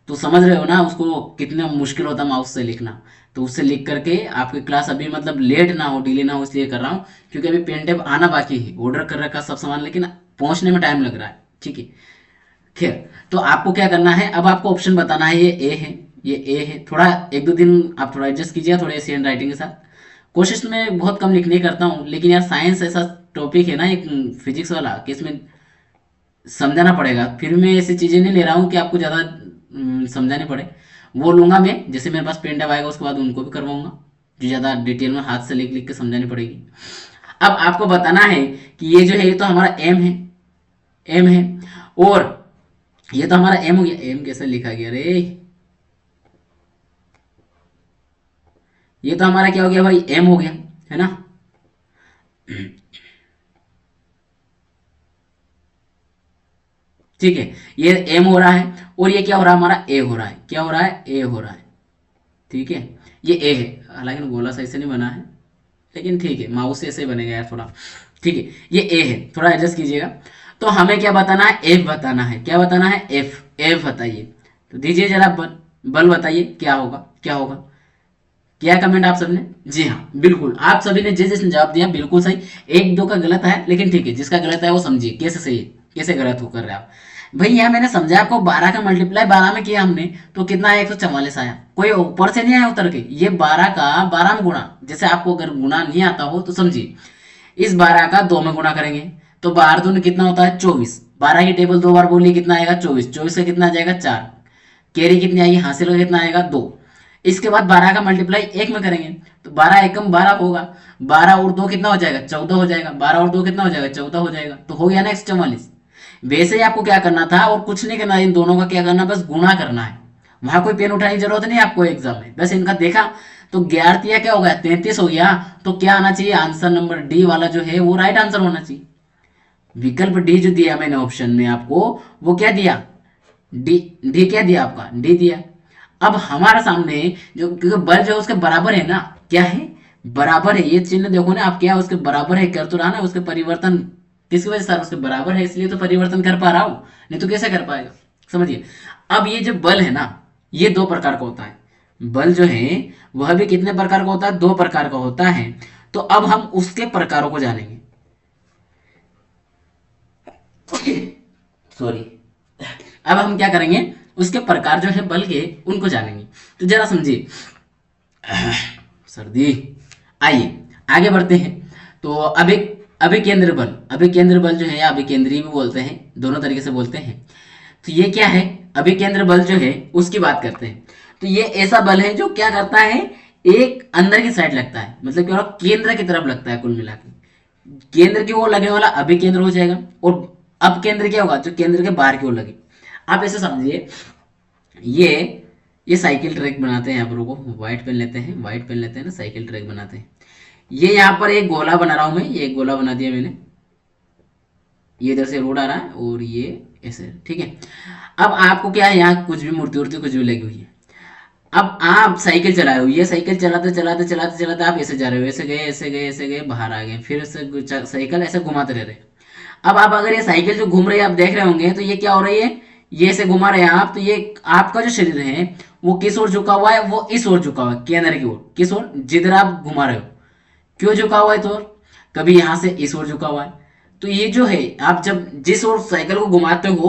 तो समझ रहे हो ना उसको कितना मुश्किल होता है माउस से लिखना। तो उससे लिख करके आपकी क्लास अभी मतलब लेट ना हो, डिले ना हो, इसलिए कर रहा हूँ क्योंकि अभी पेन टेप आना बाकी है। ऑर्डर कर रखा सब सामान लेकिन पहुंचने में टाइम लग रहा है। ठीक है, खैर तो आपको क्या करना है, अब आपको ऑप्शन बताना है। ये ए है, ये ए है। थोड़ा एक दो दिन आप थोड़ा एडजस्ट कीजिए, थोड़े ऐसी हैंड राइटिंग के साथ। कोशिश में बहुत कम लिखने की करता हूँ लेकिन यार साइंस ऐसा टॉपिक है ना एक फिजिक्स वाला कि इसमें समझाना पड़ेगा। फिर मैं ऐसी चीज़ें नहीं ले रहा हूँ कि आपको ज़्यादा समझाने पड़े। वो लूंगा मैं, जैसे मेरे पास पेन ड्राइव आएगा उसके बाद उनको भी करवाऊंगा जो ज़्यादा डिटेल में हाथ से लिख लिख के समझानी पड़ेगी। अब आपको बताना है कि ये जो है ये तो हमारा एम है, एम है, और ये तो हमारा एम हो गया। एम कैसे लिखा गया रे, ये तो हमारा क्या हो गया भाई, एम हो गया है ना। ठीक है, ये एम हो रहा है और ये क्या हो रहा है हमारा ए हो रहा है। क्या हो रहा है, ए हो रहा है। ठीक है, ये ए है, हालांकि गोला सही से नहीं बना है लेकिन ठीक है, माउस से ऐसे बनेगा यार थोड़ा। ठीक है, ये ए है, थोड़ा एडजस्ट कीजिएगा। तो हमें क्या बताना है, एफ बताना है। क्या बताना है, एफ। एफ बताइए, तो दीजिए जरा बल, बल बताइए क्या होगा, क्या होगा। किया कमेंट आप सबने, जी हाँ बिल्कुल, आप सभी ने जिसने जवाब दिया बिल्कुल सही। एक दो का गलत है लेकिन ठीक है, जिसका गलत है वो समझिए कैसे सही है, कैसे गलत हो कर रहे हैं आप। भाई यहाँ मैंने समझा आपको, 12 का मल्टीप्लाई 12 में किया हमने तो कितना आया, 144 आया। कोई ऊपर से नहीं आया उतर के, ये 12 का 12 में गुणा। जैसे आपको अगर गुणा नहीं आता हो तो समझिए, इस 12 का 2 में गुणा करेंगे तो 12 दूनी कितना होता है 24। 12 की टेबल दो बार बोलिए कितना आएगा 24। 24 से कितना आ जाएगा 4। कैरी कितनी आएगी, हासिल हो कितना आएगा 2। इसके बाद 12 का मल्टीप्लाई 1 में करेंगे तो 12 एकम 12 होगा। 12 और 2 कितना हो जाएगा, 14 हो जाएगा। 12 और 2 कितना हो जाएगा, 14 हो जाएगा। तो हो गया ना 144। वैसे ही आपको क्या करना था और कुछ नहीं करना, इन दोनों का क्या करना, बस गुणा करना है। वहां कोई पेन उठाने की जरूरत नहीं आपको एग्जाम में, बस इनका देखा तो 11 क्या हो गया 33 हो गया। तो क्या आना चाहिए, आंसर नंबर डी वाला जो है वो राइट आंसर होना चाहिए। विकल्प डी जो दिया मैंने ऑप्शन में आपको, वो क्या दिया, डी। डी क्या दिया आपका, डी दिया। अब हमारा सामने जो, क्योंकि बल जो उसके बराबर है ना, क्या है, बराबर है। ये चिन्ह देखो ना आप, क्या उसके बराबर है, कर तो रहा ना उसके परिवर्तन। किसकी वजह से, उसके बराबर है इसलिए तो परिवर्तन कर पा रहा हूं, नहीं तो कैसे कर पाएगा, समझिए। अब ये जो बल है ना, ये दो प्रकार का होता है। बल जो है वह भी कितने प्रकार का होता है, दो प्रकार का होता है। तो अब हम उसके प्रकारों को जानेंगे। सॉरी, अब हम क्या करेंगे, उसके प्रकार जो है बल के उनको जानेंगे। तो जरा समझिए, सर्दी, आइए आगे बढ़ते हैं। तो अभिकेंद्र बल, अभिकेंद्र बल जो है या अभिकेंद्री भी बोलते हैं, दोनों तरीके से बोलते हैं। तो ये क्या है, अभिकेंद्र बल जो है उसकी बात करते हैं। तो ये ऐसा बल है जो क्या करता है, एक अंदर की साइड लगता है, मतलब क्या, केंद्र की तरफ लगता है। कुल मिला के केंद्र की ओर लगने वाला अभिकेंद्र हो जाएगा, और अब केंद्र क्या होगा, जो केंद्र के बाहर की ओर लगे। आप ऐसे समझिए, ये साइकिल ट्रैक बनाते हैं। यहाँ पर रुको, व्हाइट पेन लेते हैं, व्हाइट पेन लेते हैं ना, साइकिल ट्रैक बनाते हैं। ये यहाँ पर एक गोला बना रहा हूं मैं, ये एक गोला बना दिया मैंने। ये इधर से रोड आ रहा है और ये ऐसे, ठीक है। अब आपको क्या है, यहाँ कुछ भी मूर्ति उर्ति कुछ भी लगी हुई है। अब आप साइकिल चला रहे हो, ये साइकिल चलाते चलाते चलाते चलाते आप ऐसे जा रहे हो, ऐसे गए ऐसे गए ऐसे गए, बाहर आ गए, फिर से साइकिल ऐसे घुमाते रह रहे। अब आप अगर ये साइकिल जो घूम रही है आप देख रहे होंगे, तो ये क्या हो रही है, ये ऐसे घुमा रहे हैं आप। तो ये आपका जो शरीर है वो किस ओर झुका हुआ है, वो इस ओर झुका हुआ है, केंद्र की ओर। किस ओर, जिधर आप घुमा रहे हो। क्यों झुका हुआ है, तो कभी यहां से इस ओर झुका हुआ है। तो ये जो है, आप जब जिस ओर साइकिल को घुमाते हो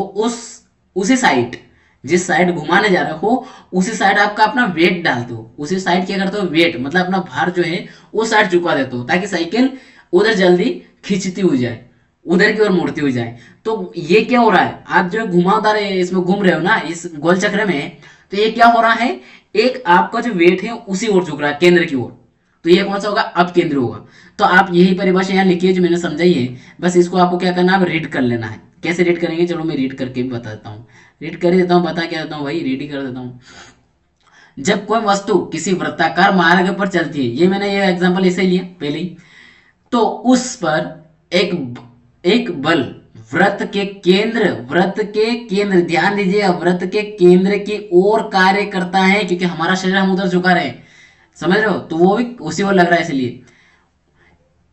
उसी साइड, जिस साइड घुमाने जा रहे हो उसी साइड आपका अपना वेट डालते हो, उसी साइड क्या करते हो, वेट मतलब अपना भार जो है उस साइड झुका देते हो, ताकि साइकिल उधर जल्दी खिंचती हुई जाए, उधर की ओर मुड़ती हुई जाए। तो ये क्या हो रहा है, आप जो घुमावदार इसमें घूम रहे हो ना, इस गोल चक्र में, तो ये क्या हो रहा है, एक आपका जो वेट है उसी ओर झुक रहा है, केंद्र की ओर। तो ये कौन सा होगा, अब केंद्र होगा। तो आप यही परिभाषा यहाँ लिखिए जो मैंने समझाई है, बस इसको आपको क्या करना है, रीड कर लेना है। कैसे रीड करेंगे, चलो मैं रीड करके भी बता देता हूँ, रीड कर देता हूँ, बता क्या देता हूँ भाई, रीड ही कर देता हूँ। जब कोई वस्तु किसी वृत्ताकार मार्ग पर चलती है, ये मैंने ये एग्जांपल ऐसे ही लिया पहले ही, तो उस पर एक एक बल वृत्त के केंद्र, ध्यान दीजिए, वृत्त के केंद्र की ओर कार्य करता है, क्योंकि हमारा शरीर हम उधर झुका रहे हैं, समझ रहे हो, तो वो भी उसी ओर लग रहा है, इसलिए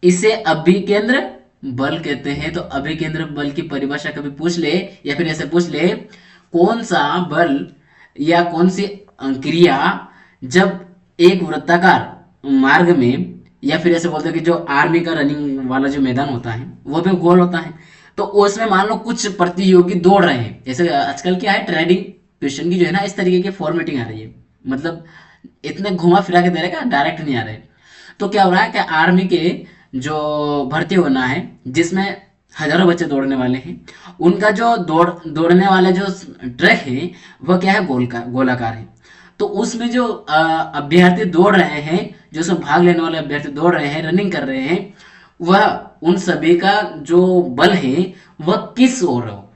इसे अभिकेंद्र बल कहते हैं। तो अभिकेंद्र बल की परिभाषा कभी पूछ ले, या फिर ऐसे पूछ ले, कौन सा बल या कौन सी क्रिया जब एक वृत्ताकार मार्ग में, या फिर ऐसे बोलते हैं कि जो आर्मी का रनिंग वाला जो मैदान होता है वो भी गोल होता है, तो उसमें मान लो कुछ प्रतियोगी दौड़ रहे हैं, जैसे आजकल क्या है, ट्रेडिंग क्वेश्चन की जो है ना, इस तरीके की फॉर्मेटिंग आ रही है, मतलब इतने घुमा फिरा के दे रहे का, डायरेक्ट नहीं आ रहे। तो क्या हो रहा है कि आर्मी के जो भर्ती होना है, जिसमें हजारों बच्चे दौड़ने वाले हैं, उनका जो दौड़ने वाले जो ट्रैक है वह क्या है, गोलाकार है। तो उसमें जो अभ्यर्थी दौड़ रहे हैं, जो सब भाग लेने वाले अभ्यर्थी दौड़ रहे हैं, रनिंग कर रहे हैं, वह उन सभी का जो बल है वह किस ओर हो,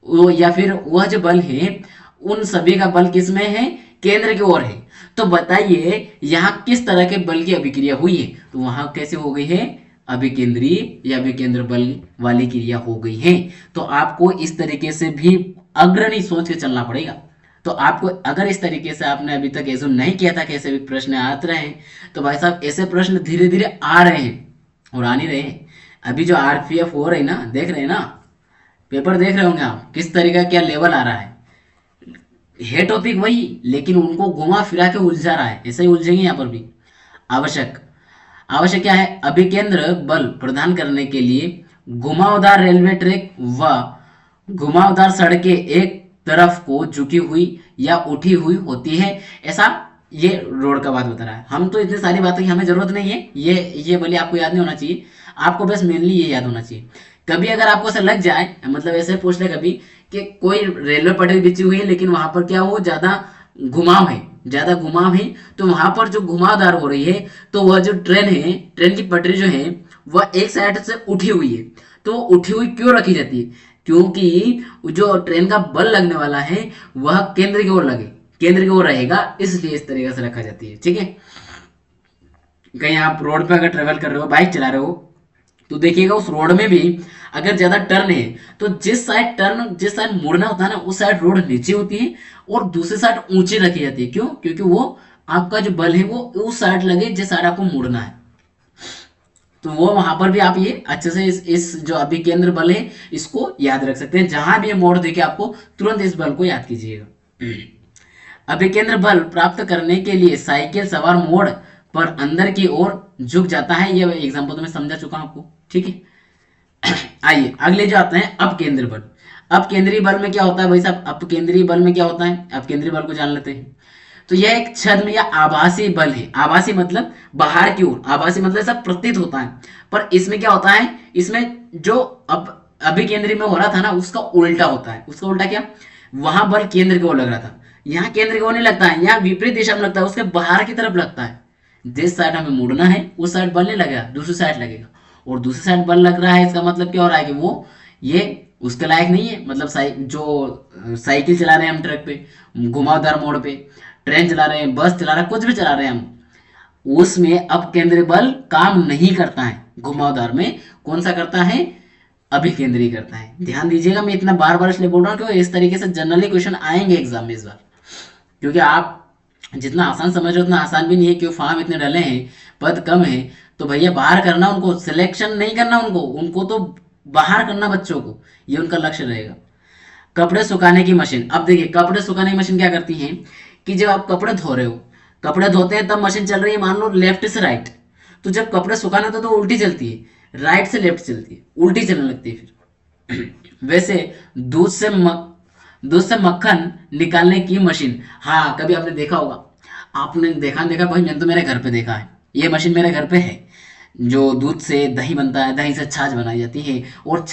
वो या फिर वह जो बल है उन सभी का बल किस में है, केंद्र की ओर है। तो बताइए यहाँ किस तरह के बल की अभिक्रिया हुई है, तो वहां कैसे हो गई है, अभिकेंद्रीय या अभिकेंद्र बल वाली क्रिया हो गई है। तो आपको इस तरीके से भी अग्रणी सोच के चलना पड़ेगा। तो आपको अगर इस तरीके से आपने अभी तक ऐसे नहीं किया था, कैसे भी प्रश्न आते रहे, तो भाई साहब ऐसे प्रश्न धीरे धीरे आ रहे हैं और आ नहीं रहे हैं। अभी जो आरपीएफ हो रही ना, देख रहे हैं ना, पेपर देख रहे होंगे आप, किस तरीका क्या लेवल आ रहा है टॉपिक वही, लेकिन उनको घुमा फिरा के उलझा रहा है, ऐसे ही उलझेंगे यहाँ पर भी। आवश्यक आवश्यक क्या है, अभिकेंद्र बल प्रदान करने के लिए घुमावदार रेलवे ट्रैक व घुमावदार सड़कें एक तरफ को झुकी हुई या उठी हुई होती है। ऐसा ये रोड का बात बता रहा है। हम तो इतनी सारी बातें की हमें जरूरत नहीं है, ये बोलिए आपको याद नहीं होना चाहिए, आपको बस मेनली ये याद होना चाहिए। कभी अगर आपको ऐसा लग जाए, मतलब ऐसे पूछ ले कभी कि कोई रेलवे पटरी बिछी हुई है, लेकिन वहां पर क्या हो, ज्यादा घुमाव है, तो वहां पर जो घुमावदार हो रही है, तो वह जो ट्रेन की पटरी जो है वह एक साइड से उठी हुई है। तो उठी हुई क्यों रखी जाती है, क्योंकि जो ट्रेन का बल लगने वाला है वह केंद्र की ओर रहेगा, इसलिए इस तरीके से रखा जाती है। ठीक है, कहीं आप रोड पे अगर ट्रेवल कर रहे हो, बाइक चला रहे हो, तो देखिएगा उस रोड में भी अगर ज्यादा टर्न है, तो जिस साइड मुड़ना होता है ना, उस साइड रोड नीचे होती है और दूसरी साइड ऊंची रखी जाती है। क्यों, क्योंकि वो आपका जो बल है वो उस साइड लगे जिस साइड आपको मुड़ना है। तो वो वहां पर भी आप ये अच्छे से इस जो अभिकेंद्र बल है इसको याद रख सकते हैं। जहां भी ये मोड़ देखे आपको तुरंत इस बल को याद कीजिएगा। अभिकेंद्र बल प्राप्त करने के लिए साइकिल सवार मोड़ पर अंदर की ओर झुक जाता है। ये एग्जांपल तो मैं समझा चुका हूं आपको, ठीक है। आइए अगले जो आते हैं अपकेंद्री बल। अपकेंद्री बल में क्या होता है भाई साहब, अपकेंद्री बल में क्या होता है, अपकेंद्री बल को जान लेते हैं। तो यह एक छद्म या आभासी बल है। आभासी मतलब बाहर की ओर, आभासी मतलब ऐसा प्रतीत होता है, पर इसमें क्या होता है, इसमें जो अभिकेंद्री में हो रहा था ना उसका उल्टा होता है। उसका उल्टा क्या, वहां बल केंद्र की ओर लग रहा था, यहाँ केंद्र की ओर नहीं लगता है, यहाँ विपरीत दिशा में लगता है, उसके बाहर की तरफ लगता है। जिस साइड हमें मुड़ना है उस साइड बल नहीं लगेगा, दूसरी साइड लगेगा। और दूसरी साइड बल लग रहा है, इसका मतलब क्या हो रहा है कि वो ये उसके लायक नहीं है। मतलब जो साइकिल चला रहे हैं हम ट्रैक पे, घुमावदार मोड़ पे, ट्रेन चला रहे हैं, बस चला रहे हैं, कुछ भी चला रहे हैं हम, उसमें अपकेंद्री बल काम नहीं करता है। घुमावदार में कौन सा करता है, अभिकेंद्री करता है। ध्यान दीजिएगा, मैं इतना बार बार इसलिए बोल रहा हूँ क्योंकि इस तरीके से जनरली क्वेश्चन आएंगे एग्जाम में इस बार। क्योंकि आप जितना आसान समझ रहे हो उतना आसान भी नहीं है, क्योंकि फॉर्म इतने डले हैं, पद कम है, तो भैया बाहर करना, उनको सिलेक्शन नहीं करना, उनको तो बाहर करना बच्चों को, ये उनका लक्ष्य रहेगा। कपड़े सुखाने की मशीन। अब देखिए कपड़े सुखाने की मशीन क्या करती है कि जब आप कपड़े धो रहे हो, कपड़े धोते हैं तब मशीन चल रही है, मान लो लेफ्ट से राइट, तो जब कपड़े सुखाना था तो उल्टी चलती है, राइट से लेफ्ट चलती है, उल्टी चलने लगती है फिर। वैसे दूध से मक्खन निकालने की मशीन, हाँ कभी आपने देखा होगा, आपने देखा भाई, मैंने तो मेरे घर पे देखा है, ये मशीन मेरे घर पे है, जो दूध से दही बनता है, दही से छाछ बनाई जाती है, और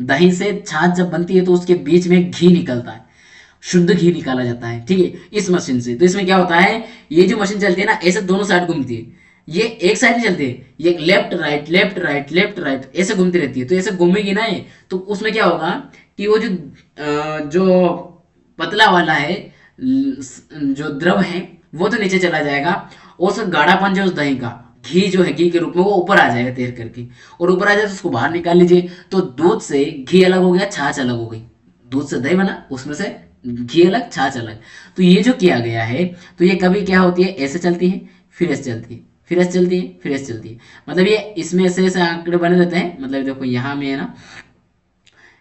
दही से छाछ जब बनती है तो उसके बीच में घी निकलता है, शुद्ध घी निकाला जाता है, ठीक है, इस मशीन से। तो इसमें क्या होता है, ये जो मशीन चलती है ना, ऐसे दोनों साइड घूमती है, ये एक साइड नहीं चलती है, ये left right left right left right ऐसे घूमती रहती है। तो ऐसे घूमेगी ना ये, तो उसमें क्या होगा कि वो जो पतला वाला है, जो द्रव है वो तो नीचे चला जाएगा, और उसका गाढ़ापन जो उस दही का, घी जो है घी के रूप में, वो ऊपर आ जाएगा तैर करके, और ऊपर आ जाए तो उसको बाहर निकाल लीजिए। तो दूध से घी अलग हो गया, छाछ अलग हो गई। दूध से दही बना, उसमें से घी अलग छाछ अलग। तो ये जो किया गया है, तो ये कभी क्या होती है, ऐसे चलती है, फिर ऐसे चलती है, फिर ऐसे चलती है, फिर ऐसे चलती है। मतलब ये इसमें ऐसे ऐसे आंकड़े बने रहते हैं। मतलब देखो यहाँ में है ना,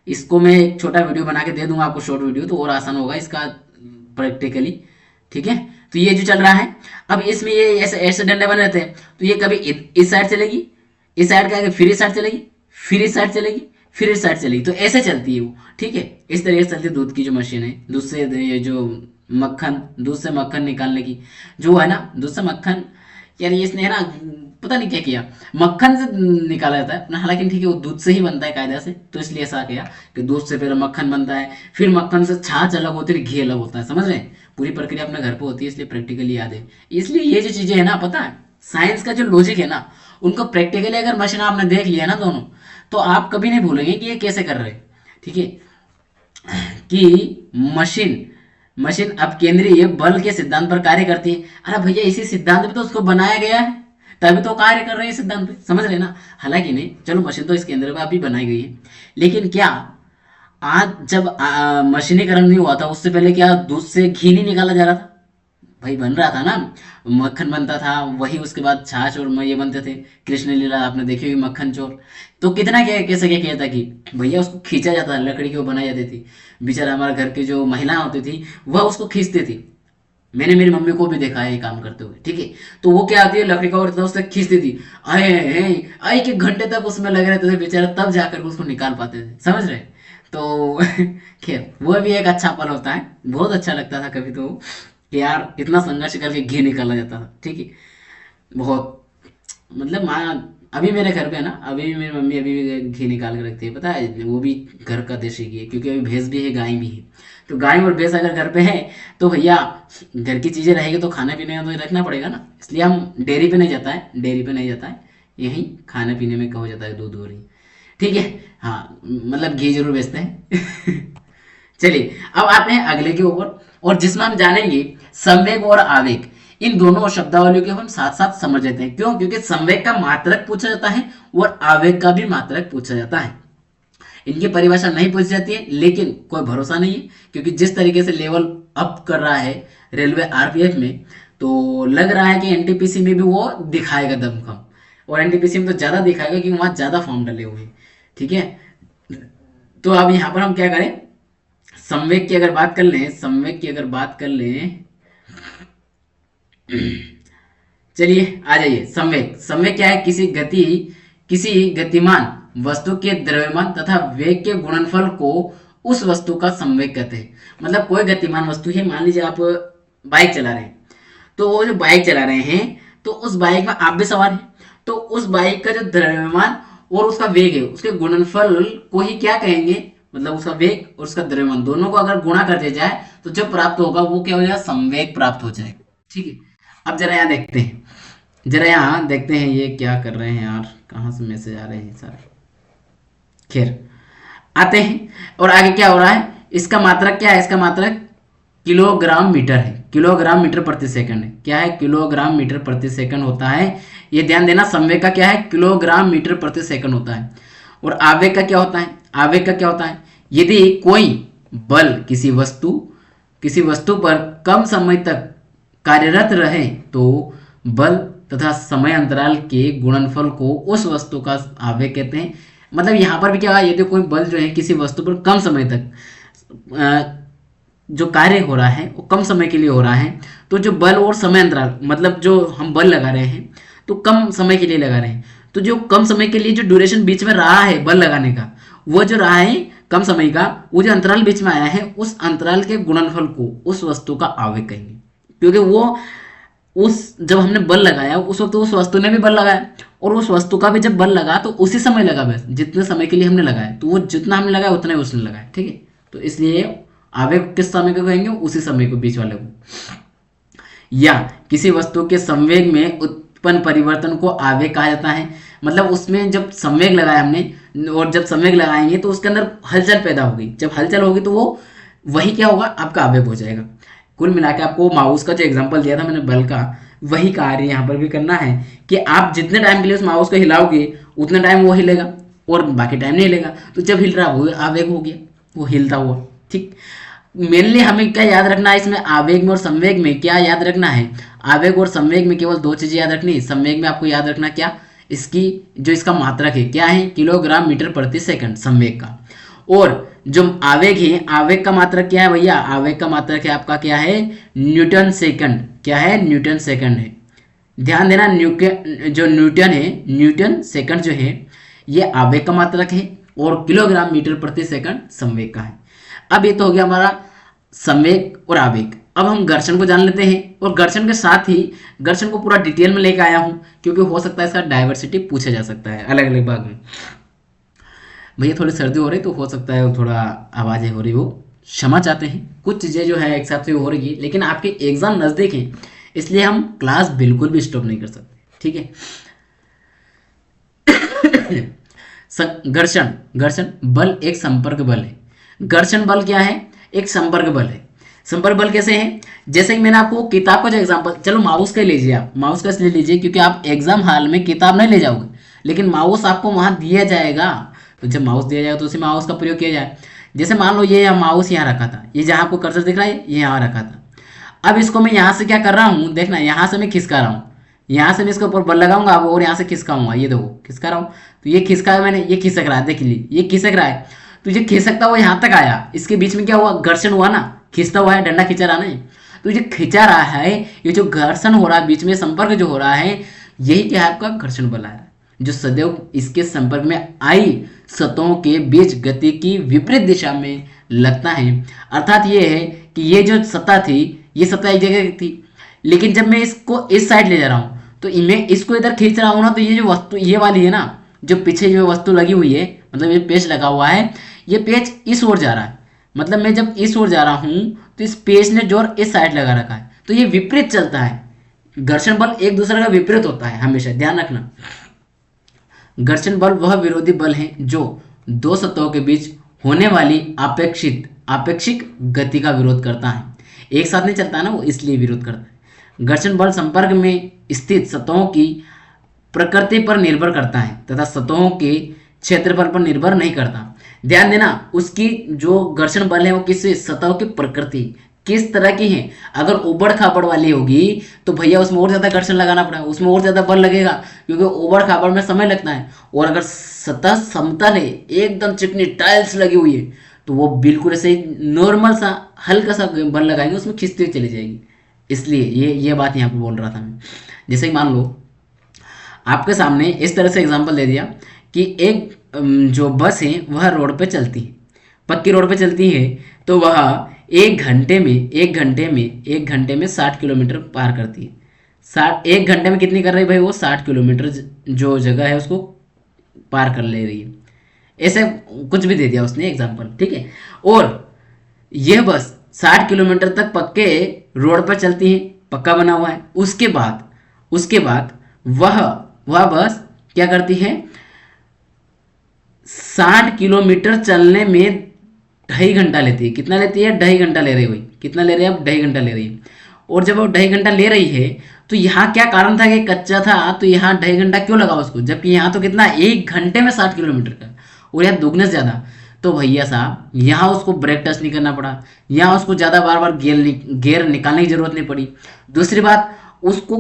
इसको मैं एक छोटा वीडियो बना के दे दूंगा आपको, शॉर्ट वीडियो, तो और आसान होगा इसका प्रैक्टिकली। ठीक है, तो ये जो चल रहा है, अब इसमें ये ऐसे ऐसे डंडे बने रहते हैं। तो ये कभी इस साइड चलेगी, इस साइड का आगे, फिर इस साइड चलेगी, फिर इस साइड चलेगी, फिर इस साइड चलेगी। तो ऐसे चलती है वो। ठीक है, इस तरीके से चलती है दूध की जो मशीन है। दूध से ये जो मक्खन, दूध से मक्खन निकालने की जो है ना, दूध से मक्खन, यार ये इसने है ना, पता नहीं क्या किया, मक्खन से निकाला जाता है। हालांकि ठीक है, वो दूध से ही बनता है कायदा से, तो इसलिए ऐसा किया कि दूध से पहले मक्खन बनता है, फिर मक्खन से छाछ अलग होती है, घी अलग होता है। समझ रहे हैं, पूरी प्रक्रिया अपने घर पे होती है, इसलिए प्रैक्टिकली याद है। इसलिए ये जो चीजें है ना, पता है साइंस का जो लॉजिक है ना, उनको प्रैक्टिकली अगर मशीन आपने देख लिया ना दोनों, तो आप कभी नहीं भूलेंगे कि ये कैसे कर रहे हैं। ठीक है, कि मशीन मशीन अब केंद्रीय बल के सिद्धांत पर कार्य करती है। अरे भैया, इसी सिद्धांत पे तो उसको बनाया गया है, तभी तो कार्य कर रहे हैं सिद्धांत पे। समझ रहे ना। हालांकि नहीं, चलो मशीन तो इस केंद्र पे अभी बनाई गई है, लेकिन क्या आज जब मशीनीकरण नहीं हुआ था, उससे पहले क्या दूध से घी नहीं निकाला जा रहा था? भाई बन रहा था ना, मक्खन बनता था, वही उसके बाद छाछ और ये बनते थे। कृष्ण लीला आपने देखी होगी, मक्खन चोर। तो कितना क्या कैसे क्या किया था कि भैया उसको खींचा जाता था, लकड़ी की वो बनाई जाती थी। बेचारा हमारे घर की जो महिलाएं होती थी, वह उसको खींचती थी। मैंने मेरी मम्मी को भी देखा है ये काम करते हुए। ठीक है, तो वो क्या आती है, लकड़ी का और उससे खींचती थी, आए आए के घंटे तक उसमें लगे रहते थे बेचारे, तब जाकर उसको निकाल पाते थे। समझ रहे। तो खैर, वो भी एक अच्छा पल होता है, बहुत अच्छा लगता था कभी तो, कि यार इतना संघर्ष करके घी निकाला जाता था। ठीक है, बहुत, मतलब माँ अभी मेरे घर पे है ना, अभी भी मेरी मम्मी अभी भी घी निकाल के रखती है, पता है, वो भी घर का देसी घी है, क्योंकि अभी भैंस भी है, गाय भी है। तो गाय और भैंस अगर घर पे है, तो भैया घर की चीजें रहेगी तो खाने पीने का तो रखना पड़ेगा ना। इसलिए हम डेयरी पे नहीं जाता है, डेयरी पे नहीं जाता है, यही खाने पीने में कहो जाता है, दूध हो रही। ठीक है, हाँ, मतलब घी जरूर बेचते हैं। चलिए, अब आते हैं अगले के ऊपर, और जिसमें हम जानेंगे संवेग और आवेग। इन दोनों शब्दावलियों को हम साथ साथ समझ लेते हैं। क्यों? क्योंकि संवेग का मात्रक पूछा जाता है और आवेग का भी मात्रक पूछा जाता है। इनकी परिभाषा नहीं पूछी जाती है, लेकिन कोई भरोसा नहीं है, क्योंकि जिस तरीके से लेवल अप कर रहा है रेलवे आरपीएफ में, तो लग रहा है कि एनटीपीसी में भी वो दिखाएगा दमखम, और एनटीपीसी में तो ज्यादा दिखाएगा क्योंकि वहां ज्यादा फॉर्म डले हुए हैं। ठीक है, तो अब यहाँ पर हम क्या करें, संवेग की अगर बात कर लें, संवेग की अगर बात कर लें, चलिए आ जाइए। संवेग, संवेग क्या है, किसी गतिमान वस्तु के द्रव्यमान तथा वेग के गुणनफल को उस वस्तु का संवेग कहते हैं। मतलब कोई गतिमान वस्तु है, मान लीजिए आप बाइक चला रहे हैं, तो वो जो बाइक चला रहे हैं, तो उस बाइक में आप भी सवार हैं, तो उस बाइक का जो द्रव्यमान और उसका वेग है, उसके गुणनफल को ही क्या कहेंगे, मतलब उसका वेग और उसका द्रव्यमान दोनों को अगर गुणा कर दिया जाए, तो जो प्राप्त होगा वो क्या हो जाएगा, संवेग प्राप्त हो जाएगा। ठीक है, अब जरा यहाँ देखते हैं, जरा यहाँ देखते हैं ये क्या कर रहे हैं यार, कहाँ से मैसेज आ रहे हैं सारे। खैर, आते हैं, और आगे क्या हो रहा है, इसका मात्रक क्या है, इसका मात्रक किलोग्राम मीटर है, किलोग्राम मीटर प्रति सेकंड है। क्या है, किलोग्राम मीटर प्रति सेकंड होता है। ये ध्यान देना, संवेग का क्या है, किलोग्राम मीटर प्रति सेकंड होता है। और आवेग का क्या होता है, आवेग का क्या होता है, यदि कोई बल किसी वस्तु पर कम समय तक कार्यरत रहे, तो बल तथा समय अंतराल के गुणनफल को उस वस्तु का आवेग कहते हैं। मतलब यहाँ पर भी क्या है, यदि कोई बल जो है किसी वस्तु पर कम समय तक जो कार्य हो रहा है वो कम समय के लिए हो रहा है, तो जो बल और समय अंतराल, मतलब जो हम बल लगा रहे हैं तो कम समय के लिए लगा रहे हैं, तो जो कम समय के लिए जो ड्यूरेशन बीच में रहा है बल लगाने का, वो जो रहा है कम समय का, वो जो अंतराल बीच में आया है, उस अंतराल के गुणनफल को उस वस्तु का आवेग कहेंगे। क्योंकि वो उस जब हमने बल लगाया उस वक्त उस वस्तु ने भी बल लगाया, और उस वस्तु का भी जब बल लगा तो उसी समय लगा, बस जितने समय के लिए हमने लगाया, तो वो जितना हमने लगाया उतना ही उसने लगाया। ठीक है, तो इसलिए आवेग किस समय को कहेंगे, उसी समय को, बीच वाले को। या किसी वस्तु के संवेग में परिवर्तन को आवेग कहा जाता है। मतलब उसमें जब संवेग लगाया हमने और जब संवेग लगाएंगे तो उसके अंदर हलचल पैदा होगी, जब हलचल होगी तो वो वही क्या होगा, आपका आवेग हो जाएगा। कुल मिला के आपको माउस का जो एग्जांपल दिया था मैंने बल का, वही कार्य यहाँ पर भी करना है कि आप जितने टाइम के लिए उस माउस को हिलाओगे उतने टाइम वो हिलेगा और बाकी टाइम नहीं हिलेगा। तो जब हिल रहा वो आवेग हो गया, वो हिलता हुआ। ठीक, मेनली हमें क्या याद रखना है इसमें, आवेग में और संवेग में क्या याद रखना है, आवेग और संवेग में केवल दो चीजें याद रखनी है। संवेग में आपको याद रखना क्या, इसकी जो इसका मात्रक है क्या है, किलोग्राम मीटर प्रति सेकंड संवेग का। और जो आवेग है, आवेग का मात्रक क्या है भैया, आवेग का मात्रक है आपका क्या है, न्यूटन सेकंड। क्या है, न्यूटन सेकंड है। ध्यान देना, जो न्यूटन है, न्यूटन सेकंड जो है ये आवेग का मात्रक है और किलोग्राम मीटर प्रति सेकंड संवेग का है। अब ये तो हो गया हमारा संवेग और आवेग। अब हम घर्षण को जान लेते हैं और घर्षण के साथ ही घर्षण को पूरा डिटेल में लेकर आया हूं क्योंकि हो सकता है इसका डाइवर्सिटी पूछा जा सकता है अलग अलग भाग में। भैया थोड़ी सर्दी हो रही तो हो सकता है थोड़ा आवाज़ें हो रही हो, क्षमा चाहते हैं। कुछ चीज़ें जो है एक साथ से हो रही है, लेकिन आपके एग्जाम नज़दीक हैं इसलिए हम क्लास बिल्कुल भी स्टॉप नहीं कर सकते। ठीक है। घर्षण, घर्षण बल एक संपर्क बल है। घर्षण बल क्या है, एक संपर्क बल है। संपर्क बल कैसे है, जैसे कि मैंने आपको किताब का जो एग्जांपल, चलो माउस का लीजिए, आप माउस का इसलिए लीजिए क्योंकि आप एग्जाम हॉल में किताब नहीं ले जाओगे, लेकिन माउस आपको वहां दिया जाएगा। तो जब माउस दिया जाएगा तो उसी माउस का प्रयोग किया जाए। जैसे मान लो ये माउस यहाँ रखा था, ये जहाँ आपको कर्सर दिख रहा है ये यहाँ रखा था। अब इसको मैं यहाँ से क्या कर रहा हूँ, देखना यहाँ से मैं खिसका रहा हूँ, यहाँ से मैं इसके ऊपर बल लगाऊंगा और यहाँ से खिसकाऊंगा, ये देखो खिसका रहा हूँ। तो ये खिसका है मैंने, ये खिसक रहा है, देख लीजिए ये खिसक रहा है। तो ये खिसकता हुआ यहाँ तक आया, इसके बीच में क्या हुआ, घर्षण हुआ ना, खींचता हुआ है, डंडा खींचा रहा ना। तो ये खींचा रहा है, ये जो घर्षण हो रहा है, बीच में संपर्क जो हो रहा है, यही क्या है आपका घर्षण बल है, जो सदैव इसके संपर्क में आई सतहों के बीच गति की विपरीत दिशा में लगता है। अर्थात ये है कि ये जो सतह थी, ये सतह एक जगह थी, लेकिन जब मैं इसको इस साइड ले जा रहा हूँ तो मैं इसको इधर खींच रहा हूँ ना, तो ये जो वस्तु ये वाली है ना, जो पीछे जो वस्तु लगी हुई है, मतलब ये पेच लगा हुआ है, ये पेच इस ओर जा रहा है। मतलब मैं जब इस ओर जा रहा हूँ तो इस पेच ने जोर इस साइड लगा रखा है, तो ये विपरीत चलता है। घर्षण बल एक दूसरे का विपरीत होता है, हमेशा ध्यान रखना। घर्षण बल वह विरोधी बल है जो दो सतहों के बीच होने वाली आपेक्षिक गति का विरोध करता है। एक साथ नहीं चलता है ना वो, इसलिए विरोध करता है। घर्षण बल संपर्क में स्थित सतहों की प्रकृति पर निर्भर करता है तथा सतहों के क्षेत्रफल पर निर्भर नहीं करता। ध्यान देना, उसकी जो घर्षण बल है वो किस सतहों की प्रकृति किस तरह की है। अगर उबड़ खाबड़ वाली होगी तो भैया उसमें और ज्यादा घर्षण लगाना पड़ेगा, उसमें और ज्यादा बल लगेगा, क्योंकि उबड़ खाबड़ में समय लगता है। और अगर सतह समतल है, एकदम चिकनी टाइल्स लगी हुई है, तो वो बिल्कुल ऐसे नॉर्मल सा हल्का सा बल लगाएंगे, उसमें खिंचती हुई चली जाएगी। इसलिए ये बात यहाँ पर बोल रहा था मैं। जैसे कि मान लो आपके सामने इस तरह से एग्जाम्पल दे दिया कि एक जो बस है वह रोड पे चलती है, पक्की रोड पे चलती है, तो वह एक घंटे में 60 किलोमीटर पार करती है। एक घंटे में कितनी कर रही है भाई, वो 60 किलोमीटर जो जगह है उसको पार कर ले रही है। ऐसे कुछ भी दे दिया उसने एग्जाम्पल, ठीक है। और यह बस 60 किलोमीटर तक पक्के रोड पर चलती है, पक्का बना हुआ है। उसके बाद वह बस क्या करती है, 60 किलोमीटर चलने में 2.5 घंटा लेती है। कितना लेती है, 2.5 घंटा ले रही है। कितना ले रही है, अब 2.5 घंटा ले रही है। और जब वो 2.5 घंटा ले रही है तो यहाँ क्या कारण था कि कच्चा था, तो यहाँ 2.5 घंटा क्यों लगा उसको, जबकि यहाँ तो कितना 1 घंटे में 60 किलोमीटर का, और यहाँ दुगने से ज़्यादा। तो भैया साहब यहाँ उसको ब्रेक टच नहीं करना पड़ा, यहाँ उसको ज़्यादा बार गेयर निकालने की जरूरत नहीं पड़ी। दूसरी बात, उसको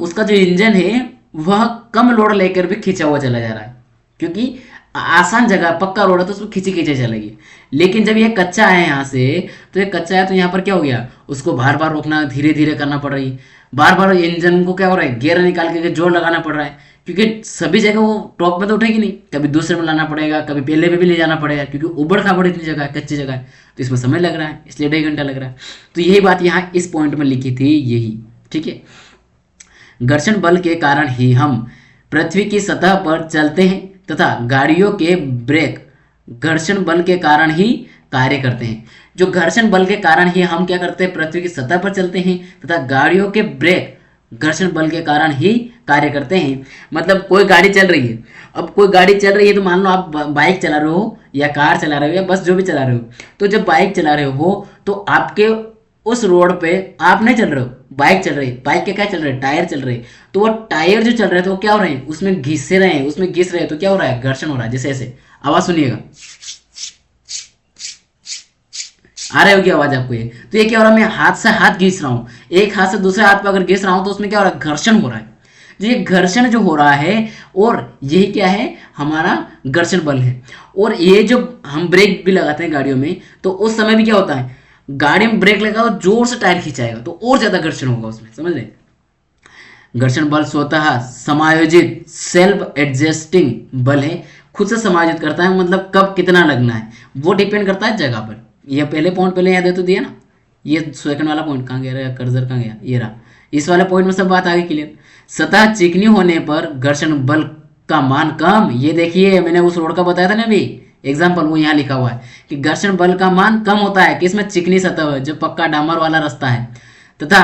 उसका जो इंजन है वह कम लोड लेकर भी खींचा हुआ चला जा रहा है, क्योंकि आसान जगह पक्का रोड है तो उसको खींचे चलेगी। लेकिन जब ये कच्चा है यहाँ से, तो ये कच्चा है तो यहाँ पर क्या हो गया, उसको बार बार रोकना, धीरे धीरे करना पड़ रही, बार बार इंजन को क्या हो रहा है, गियर निकाल के जोर लगाना पड़ रहा है, क्योंकि सभी जगह वो टॉप में तो उठेगी नहीं, कभी दूसरे में लाना पड़ेगा, कभी पहले में भी ले जाना पड़ेगा, क्योंकि उबड़ खाबड़ इतनी जगह है, कच्ची जगह है, तो इसमें समय लग रहा है, इसलिए 2.5 घंटा लग रहा है। तो यही बात यहाँ इस पॉइंट में लिखी थी, यही ठीक है। घर्षण बल के कारण ही हम पृथ्वी की सतह पर चलते हैं तथा गाड़ियों के ब्रेक घर्षण बल के कारण ही कार्य करते हैं। जो घर्षण बल के कारण ही हम क्या करते हैं, पृथ्वी की सतह पर चलते हैं तथा गाड़ियों के ब्रेक घर्षण बल के कारण ही कार्य करते हैं। मतलब कोई गाड़ी चल रही है, अब कोई गाड़ी चल रही है तो मान लो आप बाइक चला रहे हो या कार चला रहे हो या बस जो भी चला रहे हो, तो जब बाइक चला रहे हो तो आपके उस रोड पे आप नहीं चल रहे हो, बाइक चल रही है, बाइक के क्या चल रहे हैं, टायर चल रहे हैं, तो वो टायर जो चल रहे हैं तो क्या हो रहे हैं, उसमें घिस रहे हैं, उसमें घिस रहे हैं, तो क्या हो रहा है, घर्षण हो रहा है। जैसे ऐसे आवाज सुनिएगा, आ रहा है क्या आवाज आपको? ये तो ये क्या हो रहा है, मैं हाथ से हाथ घिस रहा हूँ, एक हाथ से दूसरे हाथ पे अगर घिस रहा हूँ तो उसमें क्या हो रहा है, घर्षण हो रहा है। तो ये घर्षण जो हो रहा है, और यही क्या है, हमारा घर्षण बल है। और ये जो हम ब्रेक भी लगाते हैं गाड़ियों में, तो उस समय भी क्या होता है, गाड़ी में ब्रेक लगाओ जोर से टायर खिंचाएगा तो और ज्यादा घर्षण होगा उसमें, समझ रहे? घर्षण बल स्वतः समायोजित सेल्फ एडजस्टिंग बल है, खुद से समायोजित करता है, मतलब कब कितना लगना है वो डिपेंड करता है जगह पर। ये पहले पॉइंट पहले याद है तो दिया ना, ये सेकंड वाला पॉइंट कहाँ गया, कर्सर कहाँ गया, ये रहा, इस वाले पॉइंट में सब बात आ गई क्लियर। सतह चिकनी होने पर घर्षण बल का मान कम, ये देखिए मैंने उस रोड का बताया था ना अभी एग्जाम्पल, वो यहाँ लिखा हुआ है कि घर्षण बल का मान कम होता है किसमें, चिकनी सतह जो पक्का डामर वाला रास्ता है, तथा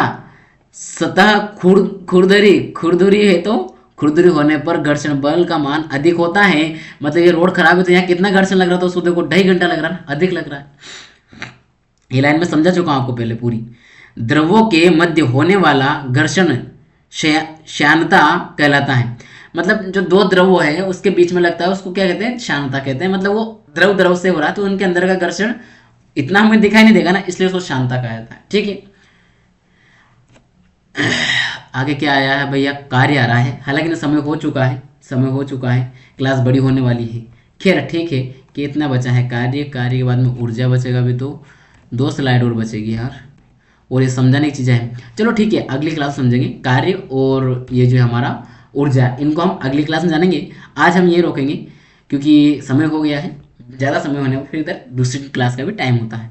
सतह खुरदरी खुरदुरी है तो खुरदुरी होने पर घर्षण बल का मान अधिक होता है। मतलब ये रोड खराब है तो यहाँ कितना घर्षण लग रहा था उसको देखो, 2.5 घंटा लग रहा है, अधिक लग रहा है। ये लाइन में समझा चुका हूं आपको पहले पूरी। द्रवों के मध्य होने वाला घर्षण श्यानता कहलाता है। मतलब जो दो द्रव है उसके बीच में लगता है उसको क्या कहते हैं, श्यानता कहते हैं। मतलब वो द्रव द्रव से हो रहा है तो उनके अंदर का घर्षण इतना हमें दिखाई नहीं देगा ना, इसलिए उसको श्यानता कहा जाता है। ठीक है, आगे क्या आया है भैया, कार्य आ रहा है, हालांकि ना समय हो चुका है, समय हो चुका है, क्लास बड़ी होने वाली है। खैर ठीक है कि इतना बचा है कार्य, कार्य के बाद में ऊर्जा बचेगा भी, तो 2 स्लाइड और बचेगी यार, और ये समझाने की चीज़ें हैं। चलो ठीक है, अगली क्लास समझेंगे कार्य और ये जो है हमारा ऊर्जा, इनको हम अगली क्लास में जानेंगे। आज हम ये रोकेंगे क्योंकि समय हो गया है, ज़्यादा समय होने पर फिर इधर दूसरी क्लास का भी टाइम होता है।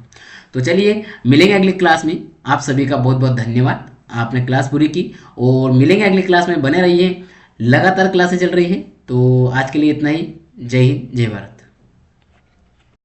तो चलिए मिलेंगे अगली क्लास में। आप सभी का बहुत बहुत धन्यवाद, आपने क्लास पूरी की, और मिलेंगे अगली क्लास में, बने रहिए, लगातार क्लासें चल रही है। तो आज के लिए इतना ही, जय हिंद जय भारत।